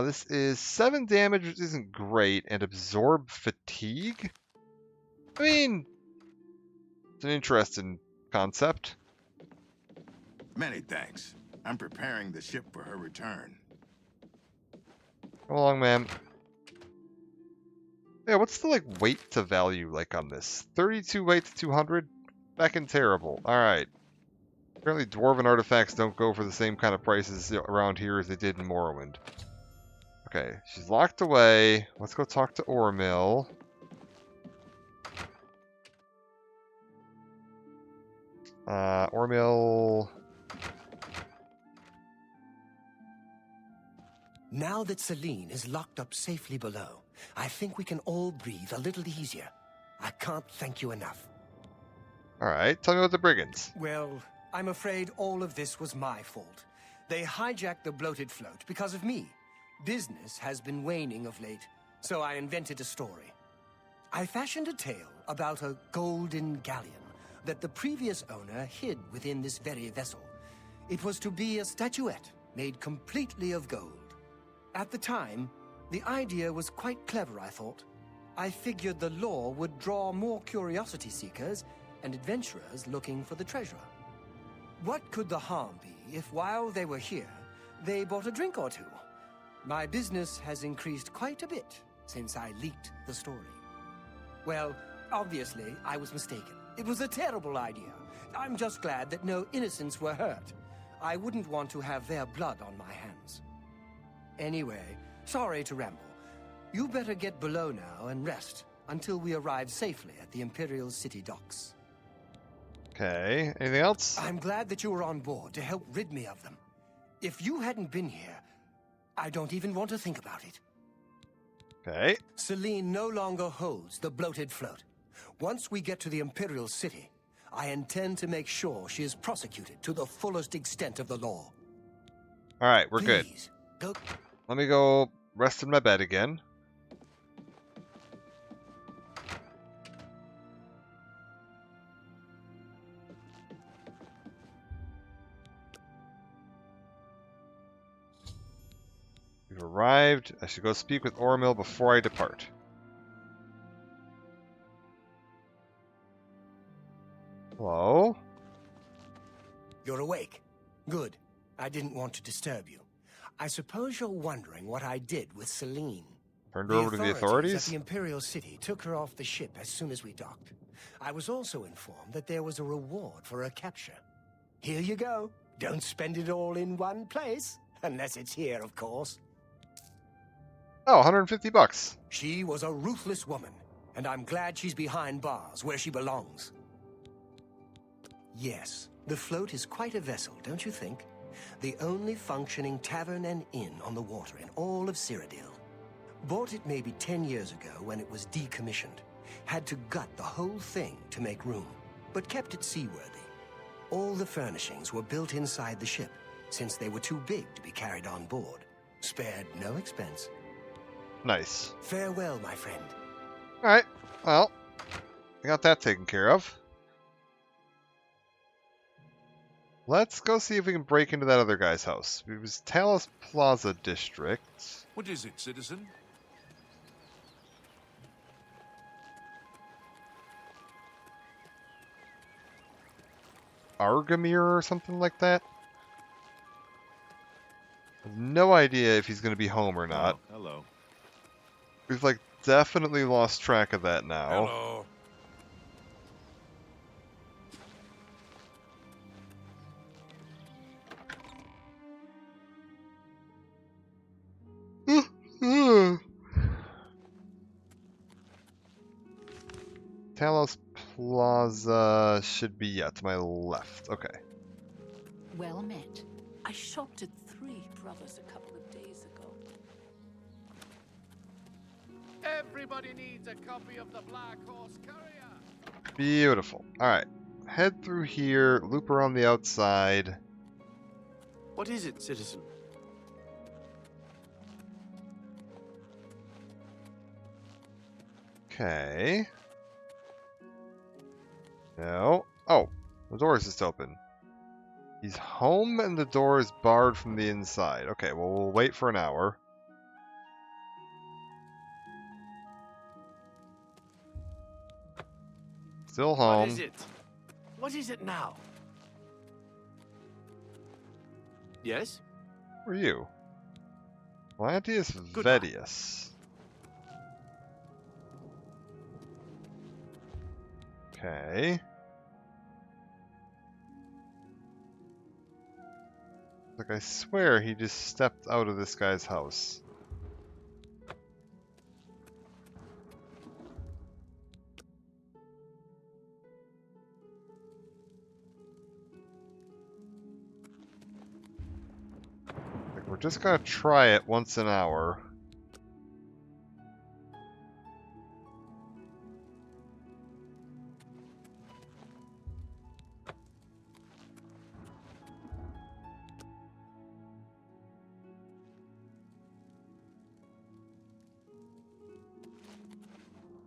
This is 7 damage, which isn't great, and absorb fatigue? I mean, it's an interesting concept. Many thanks. I'm preparing the ship for her return. Come along, ma'am. Yeah, what's the like weight to value like on this? 32 weight to 200? Fucking terrible. Alright. Apparently dwarven artifacts don't go for the same kind of prices around here as they did in Morrowind. Okay, she's locked away. Let's go talk to Ormill. Ormill... Now that Celine is locked up safely below, I think we can all breathe a little easier. I can't thank you enough. Alright, tell me about the brigands. Well, I'm afraid all of this was my fault. They hijacked the bloated float because of me. Business has been waning of late, so I invented a story. I fashioned a tale about a golden galleon that the previous owner hid within this very vessel. It was to be a statuette made completely of gold. At the time, the idea was quite clever, I thought. I figured the lore would draw more curiosity seekers and adventurers looking for the treasure. What could the harm be if while they were here, they bought a drink or two? My business has increased quite a bit since I leaked the story. Well, obviously, I was mistaken. It was a terrible idea. I'm just glad that no innocents were hurt. I wouldn't want to have their blood on my hands. Anyway, sorry to ramble. You better get below now and rest until we arrive safely at the Imperial City docks. Okay, anything else? I'm glad that you were on board to help rid me of them. If you hadn't been here, I don't even want to think about it. Okay. Celine no longer holds the bloated float. Once we get to the Imperial City, I intend to make sure she is prosecuted to the fullest extent of the law. Alright, we're good. Go. Let me go rest in my bed again. We've arrived. I should go speak with Ormill before I depart. Hello? You're awake. Good. I didn't want to disturb you. I suppose you're wondering what I did with Celine. Turned her over to the authorities? At the Imperial City took her off the ship as soon as we docked. I was also informed that there was a reward for her capture. Here you go. Don't spend it all in one place. Unless it's here, of course. Oh, 150 bucks. She was a ruthless woman, and I'm glad she's behind bars where she belongs. Yes, the float is quite a vessel, don't you think? The only functioning tavern and inn on the water in all of Cyrodiil. Bought it maybe 10 years ago when it was decommissioned. Had to gut the whole thing to make room, but kept it seaworthy. All the furnishings were built inside the ship, since they were too big to be carried on board. Spared no expense. Nice. Farewell, my friend. Alright, well, I got that taken care of. Let's go see if we can break into that other guy's house. It was Talos Plaza District. What is it, citizen? Argamir or something like that? I have no idea if he's going to be home or not. Oh, hello. We've like definitely lost track of that now. Hello. Talos Plaza should be, yeah, to my left. Okay. Well met. I shopped at 3 Brothers a couple of days ago. Everybody needs a copy of the Black Horse Courier. Beautiful. Alright. Head through here, loop around the outside. What is it, citizen? Okay. No. Oh, the door is just open. He's home and the door is barred from the inside. Okay, well, we'll wait for an hour. Still home. What is it? What is it now? Yes? Who are you? Lantius Vedius. Okay. Like, I swear he just stepped out of this guy's house. Like, we're just gonna try it once an hour.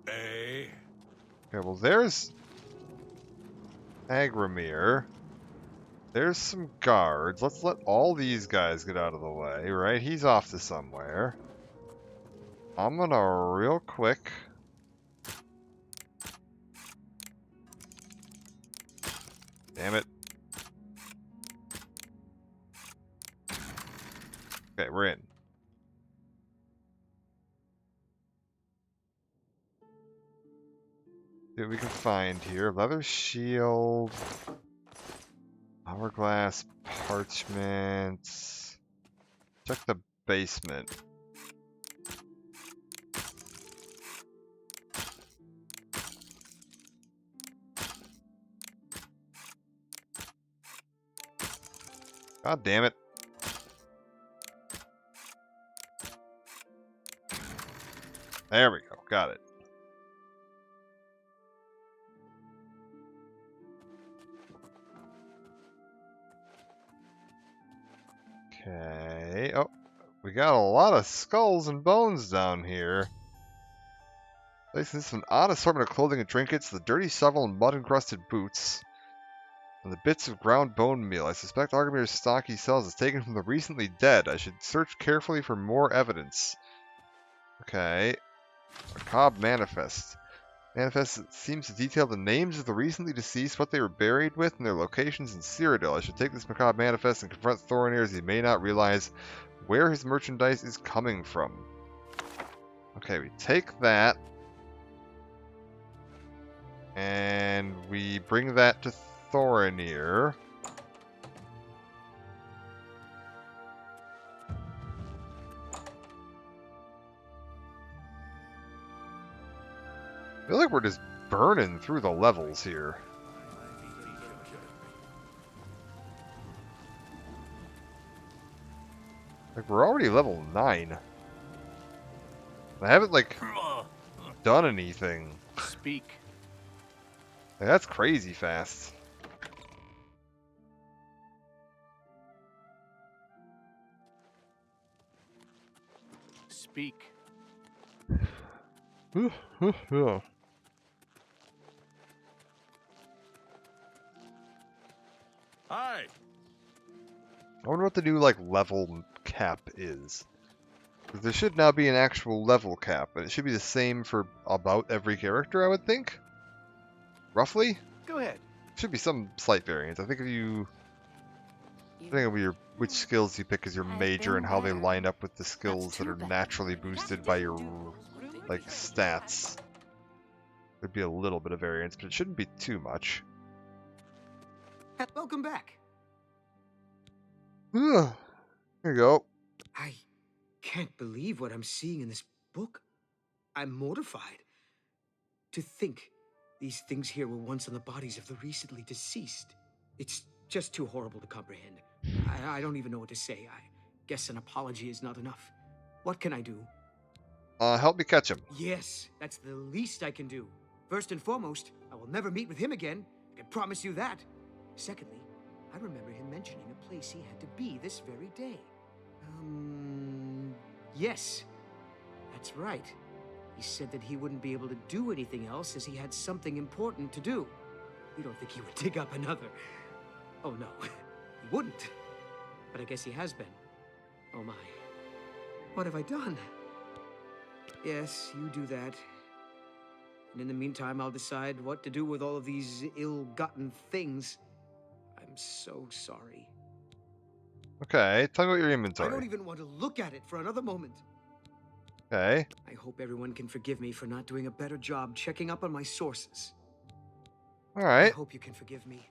Hey. Okay, well, there's Agramir. There's some guards. Let's let all these guys get out of the way, right? He's off to somewhere. I'm gonna real quick. Damn it. Okay, we're in. See what we can find here. Leather shield. Hourglass parchments. Check the basement. God damn it. There we go. Got it. Okay. Oh, we got a lot of skulls and bones down here. This is an odd assortment of clothing and trinkets, the dirty shovel and mud-encrusted boots, and the bits of ground bone meal. I suspect Argamir's stock he sells is taken from the recently dead. I should search carefully for more evidence. Okay. Macabre manifest. Manifest seems to detail the names of the recently deceased, what they were buried with, and their locations in Cyrodiil. I should take this macabre manifest and confront Thorinir as he may not realize where his merchandise is coming from. Okay, we take that. And we bring that to Thorinir. I feel like we're just burning through the levels here. Like, we're already level 9. I haven't, like, done anything. Speak. Like, that's crazy fast. Speak. Hi. I wonder what the new, like, level cap is. 'Cause there should now be an actual level cap, but it should be the same for about every character, I would think. Roughly? Go ahead. Should be some slight variance. I think if you... Depending on which skills you pick as your major and how they line up with the skills that are naturally boosted by your, like, stats. There'd be a little bit of variance, but it shouldn't be too much. Welcome back. Here you go. I can't believe what I'm seeing in this book. I'm mortified. To think these things here were once on the bodies of the recently deceased. It's just too horrible to comprehend. I don't even know what to say. I guess an apology is not enough. What can I do? Help me catch him. Yes, that's the least I can do. First and foremost, I will never meet with him again. I can promise you that. Secondly, I remember him mentioning a place he had to be this very day. Yes, that's right. He said that he wouldn't be able to do anything else as he had something important to do. You don't think he would dig up another? Oh no, he wouldn't. But I guess he has been. Oh my. What have I done? Yes, you do that. And in the meantime, I'll decide what to do with all of these ill-gotten things. I'm so sorry. Okay, tell me about your I inventory. don't even want to look at it for another moment. Okay. I hope everyone can forgive me for not doing a better job checking up on my sources. Alright. I hope you can forgive me.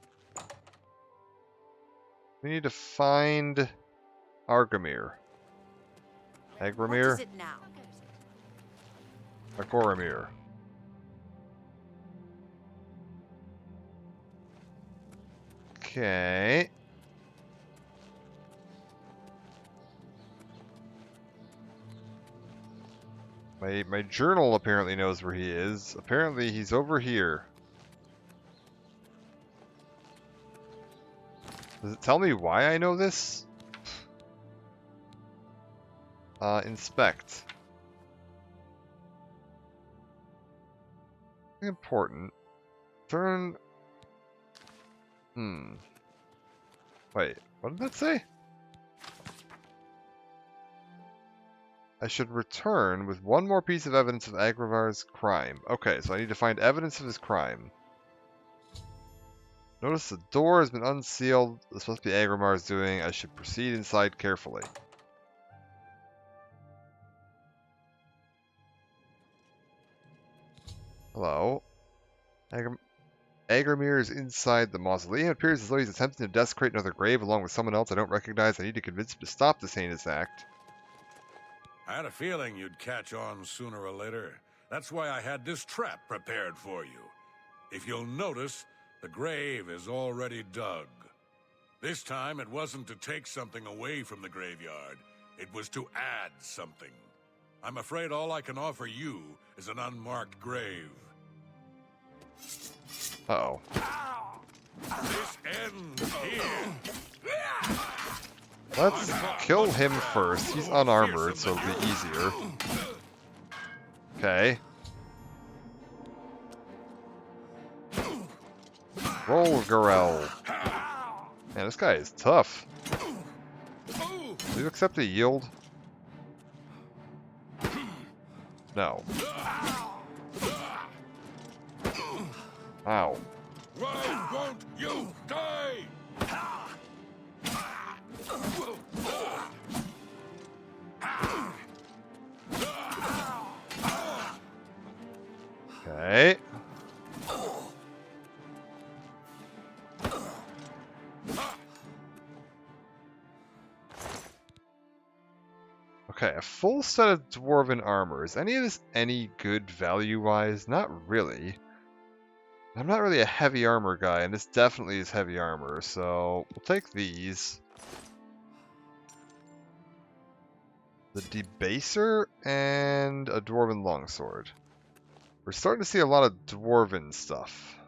We need to find Argamir. Agramir? What is it now? Agoramir. Okay. My journal apparently knows where he is. Apparently he's over here. Does it tell me why I know this? Inspect. Important. Turn... Wait, what did that say? I should return with one more piece of evidence of Agravar's crime. Okay, so I need to find evidence of his crime. Notice the door has been unsealed. This must be Agravar's doing. I should proceed inside carefully. Hello. Agramir is inside the mausoleum. It appears as though he's attempting to desecrate another grave along with someone else I don't recognize. I need to convince him to stop this heinous act. I had a feeling you'd catch on sooner or later. That's why I had this trap prepared for you. If you'll notice, the grave is already dug. This time, it wasn't to take something away from the graveyard. It was to add something. I'm afraid all I can offer you is an unmarked grave. Uh-oh. This ends here. Let's kill him first. He's unarmored, so it'll be easier. Okay. Roll, Garel. Man, this guy is tough. Do you accept a yield? No. Ow. Why won't you die? Okay. Okay, a full set of dwarven armor. Is any of this any good value-wise? Not really. I'm not really a heavy armor guy, and this definitely is heavy armor, so we'll take these. The Debaser and a Dwarven Longsword. We're starting to see a lot of Dwarven stuff.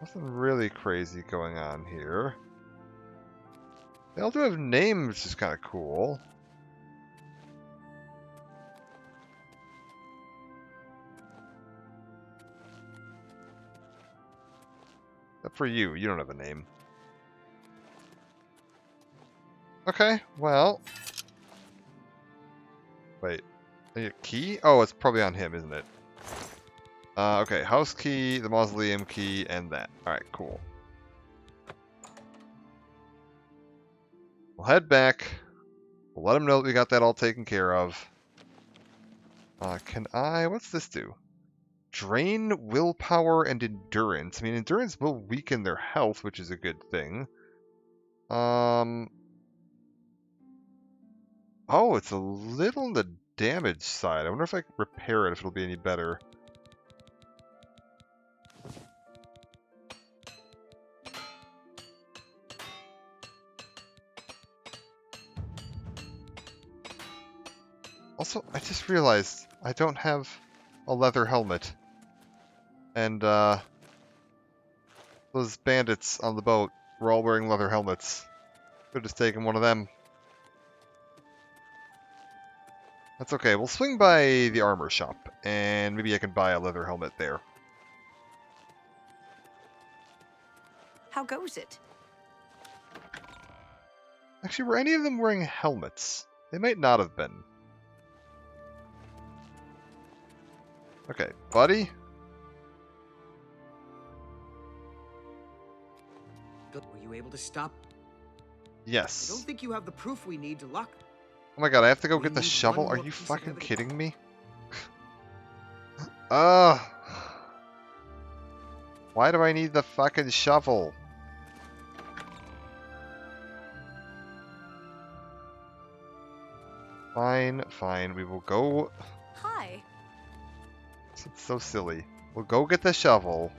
Nothing really crazy going on here. They all do have names, which is kind of cool. Except for you, you don't have a name. Okay, well... Wait, a key? Oh, it's probably on him, isn't it? Okay, house key, the mausoleum key, and that. Alright, cool. We'll head back. We'll let him know that we got that all taken care of. Can I... What's this do? Drain willpower and endurance. I mean, endurance will weaken their health, which is a good thing. Oh, it's a little on the damage side. I wonder if I can repair it, if it'll be any better. Also, I just realized I don't have a leather helmet. And, those bandits on the boat were all wearing leather helmets. Could've just taken one of them. That's okay, we'll swing by the armor shop, and maybe I can buy a leather helmet there. How goes it? Actually, were any of them wearing helmets? They might not have been. Okay, buddy. Were you able to stop? Yes. I don't think you have the proof we need to lock. Oh my god, I have to go get the need shovel? one Are more you piece of fucking evidence. kidding me? Ugh. Why do I need the fucking shovel? Fine, fine. We will go. Hi. It's so silly. We'll go get the shovel.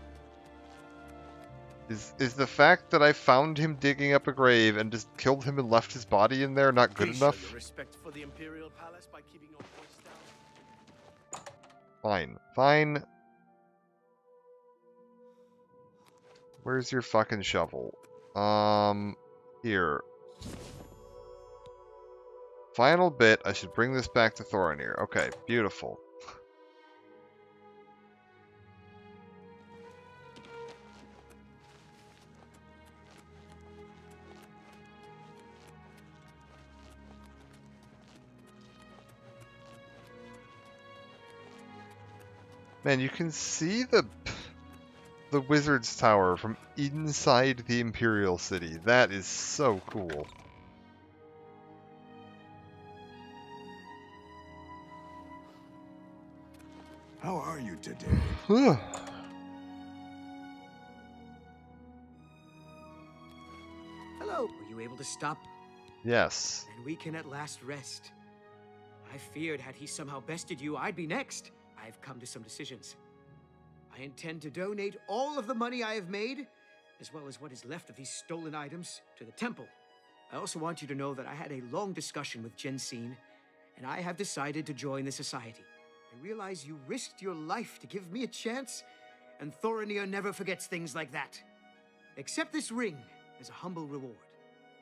Is the fact that I found him digging up a grave and just killed him and left his body in there not good Please show enough? your respect for the Imperial Palace by keeping your voice down. Fine, fine. Where's your fucking shovel? Here. Final bit, I should bring this back to Thorinir. Okay, beautiful. Man, you can see the Wizard's Tower from inside the Imperial City. That is so cool. How are you today? Hello. Were you able to stop? Yes. Then we can at last rest. I feared had he somehow bested you, I'd be next. I've come to some decisions. I intend to donate all of the money I have made, as well as what is left of these stolen items, to the temple. I also want you to know that I had a long discussion with Jensine, and I have decided to join the society. I realize you risked your life to give me a chance, and Thorinir never forgets things like that. Accept this ring as a humble reward.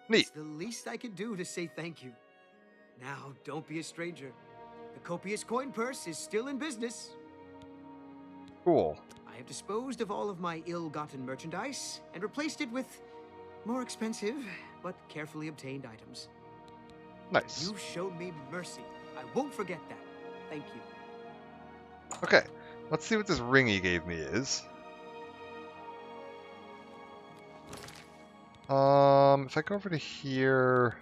Neat. It's the least I can do to say thank you. Now, don't be a stranger. The copious coin purse is still in business. Cool. I have disposed of all of my ill-gotten merchandise and replaced it with more expensive but carefully obtained items. Nice. You showed me mercy. I won't forget that. Thank you. Okay, let's see what this ring he gave me is. If I go over to here...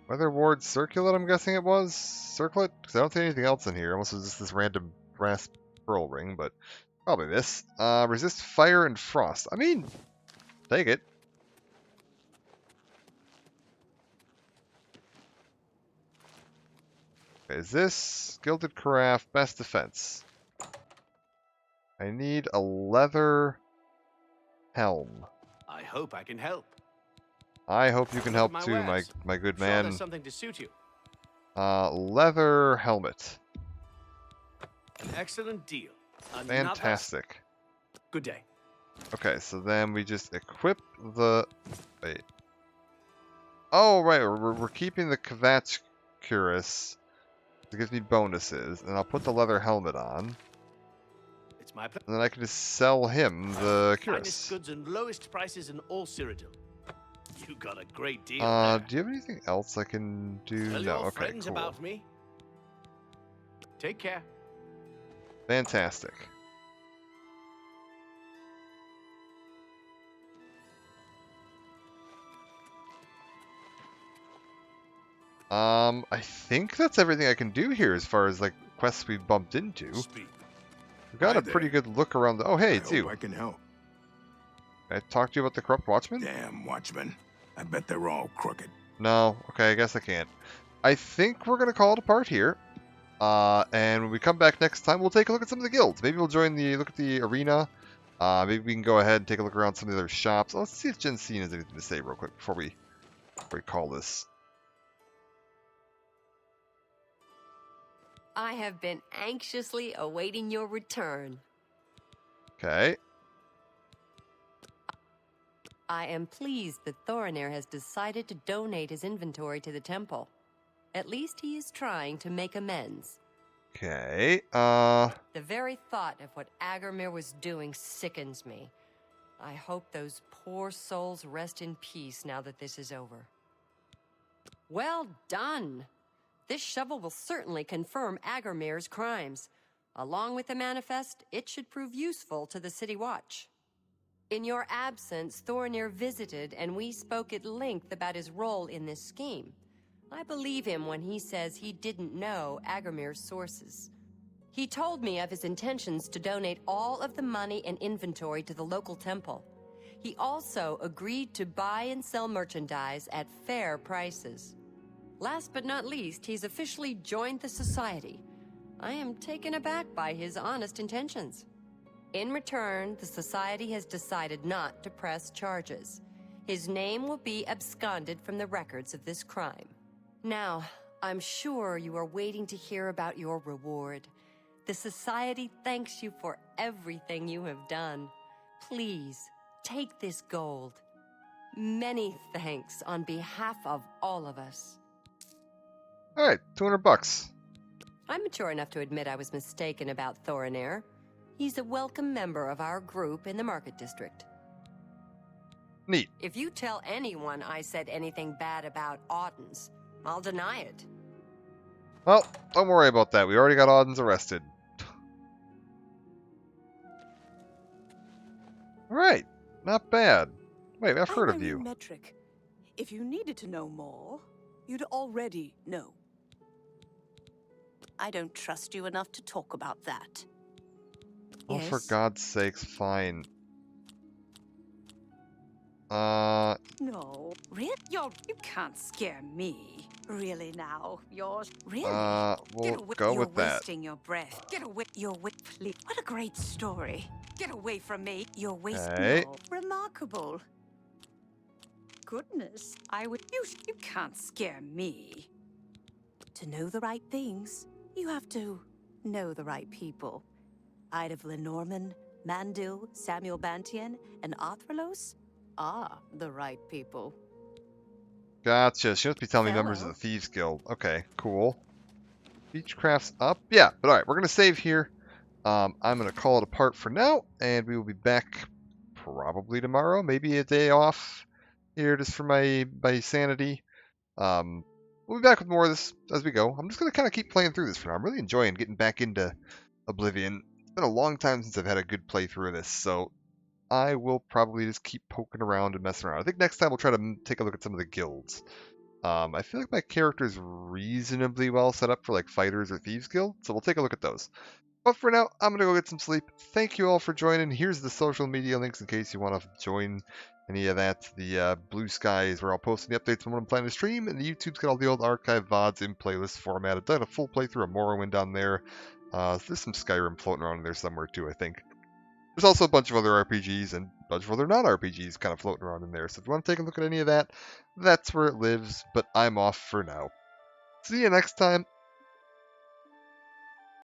Weather Ward Circlet, I'm guessing it was? Circlet? Because I don't see anything else in here, unless it's just this random brass pearl ring, but probably this. Resist fire and frost. I mean, take it. Okay, is this Gilded Carafe best defense? I need a leather helm. I hope I can help. I hope you can help too, my good Sure, man. there's something to suit you. Leather helmet. An excellent deal. Fantastic. Good day. Okay, so then we just equip the... Wait. Oh, right, we're keeping the Kvatch Cuirass. It gives me bonuses, and I'll put the leather helmet on. It's my pleasure. And then I can just sell him the Finest Cuirass. goods and lowest prices in all Cyrodiil. You got a great deal Do you have anything else I can do? Tell No, your okay, friends cool. about me. Take care. Fantastic. I think that's everything I can do here as far as, like, quests we've bumped into. We've got Hi a pretty good look around the... Oh, hey, it's you. I can help. Can I talk to you about the Corrupt Watchman? Damn Watchmen. I bet they're all crooked. No. Okay, I guess I can't. I think we're going to call it a part here. And when we come back next time, we'll take a look at some of the guilds. Maybe we'll join the... Look at the arena. Maybe we can go ahead and take a look around some of the other shops. Let's see if Jensine has anything to say real quick before we call this. I have been anxiously awaiting your return. Okay. I am pleased that Thorinir has decided to donate his inventory to the temple. At least he is trying to make amends. Okay, The very thought of what Agarmir was doing sickens me. I hope those poor souls rest in peace now that this is over. Well done! This shovel will certainly confirm Agarmir's crimes. Along with the manifest, it should prove useful to the City Watch. In your absence, Thorinir visited and we spoke at length about his role in this scheme. I believe him when he says he didn't know Agarmir's sources. He told me of his intentions to donate all of the money and inventory to the local temple. He also agreed to buy and sell merchandise at fair prices. Last but not least, he's officially joined the society. I am taken aback by his honest intentions. In return, the society has decided not to press charges. His name will be absconded from the records of this crime. Now, I'm sure you are waiting to hear about your reward. The society thanks you for everything you have done. Please, take this gold. Many thanks on behalf of all of us. All right, $200. I'm mature enough to admit I was mistaken about Thorinair. He's a welcome member of our group in the Market District. Neat. If you tell anyone I said anything bad about Audens, I'll deny it. Well, don't worry about that. We already got Audens arrested. All right, not bad. Wait, I've heard of you. Metric. If you needed to know more, you'd already know. I don't trust you enough to talk about that. Oh, for God's sakes, fine. No. Really? You can't scare me. Really now? You're... Really? We'll go with that. You're wasting your breath. Get away. Please. What a great story. Get away from me. You're wasting... Hey. No. Remarkable. Goodness. You can't scare me. To know the right things, you have to know the right people. Ida of Lenormand, Mandil, Samuel Bantian, and Arthralos are the right people. Gotcha. She must be telling me members of the Thieves Guild. Okay, cool. Beechcraft's up. Yeah, but alright, we're going to save here. I'm going to call it apart for now, and we will be back probably tomorrow. Maybe a day off here just for my sanity. We'll be back with more of this as we go. I'm just going to kind of keep playing through this for now. I'm really enjoying getting back into Oblivion. It's been a long time since I've had a good playthrough of this, so I will probably just keep poking around and messing around. I think next time we'll try to take a look at some of the guilds. I feel like my character is reasonably well set up for like fighters or thieves guild, so we'll take a look at those. But for now, I'm going to go get some sleep. Thank you all for joining. Here's the social media links in case you want to join any of that. The Blue Sky is where I'll post the updates when I'm planning to stream, and the YouTube's got all the old archive VODs in playlist format. I've done a full playthrough of Morrowind down there. There's some Skyrim floating around in there somewhere too, I think. There's also a bunch of other RPGs and a bunch of other non-RPGs kind of floating around in there. So if you want to take a look at any of that, that's where it lives. But I'm off for now. See you next time.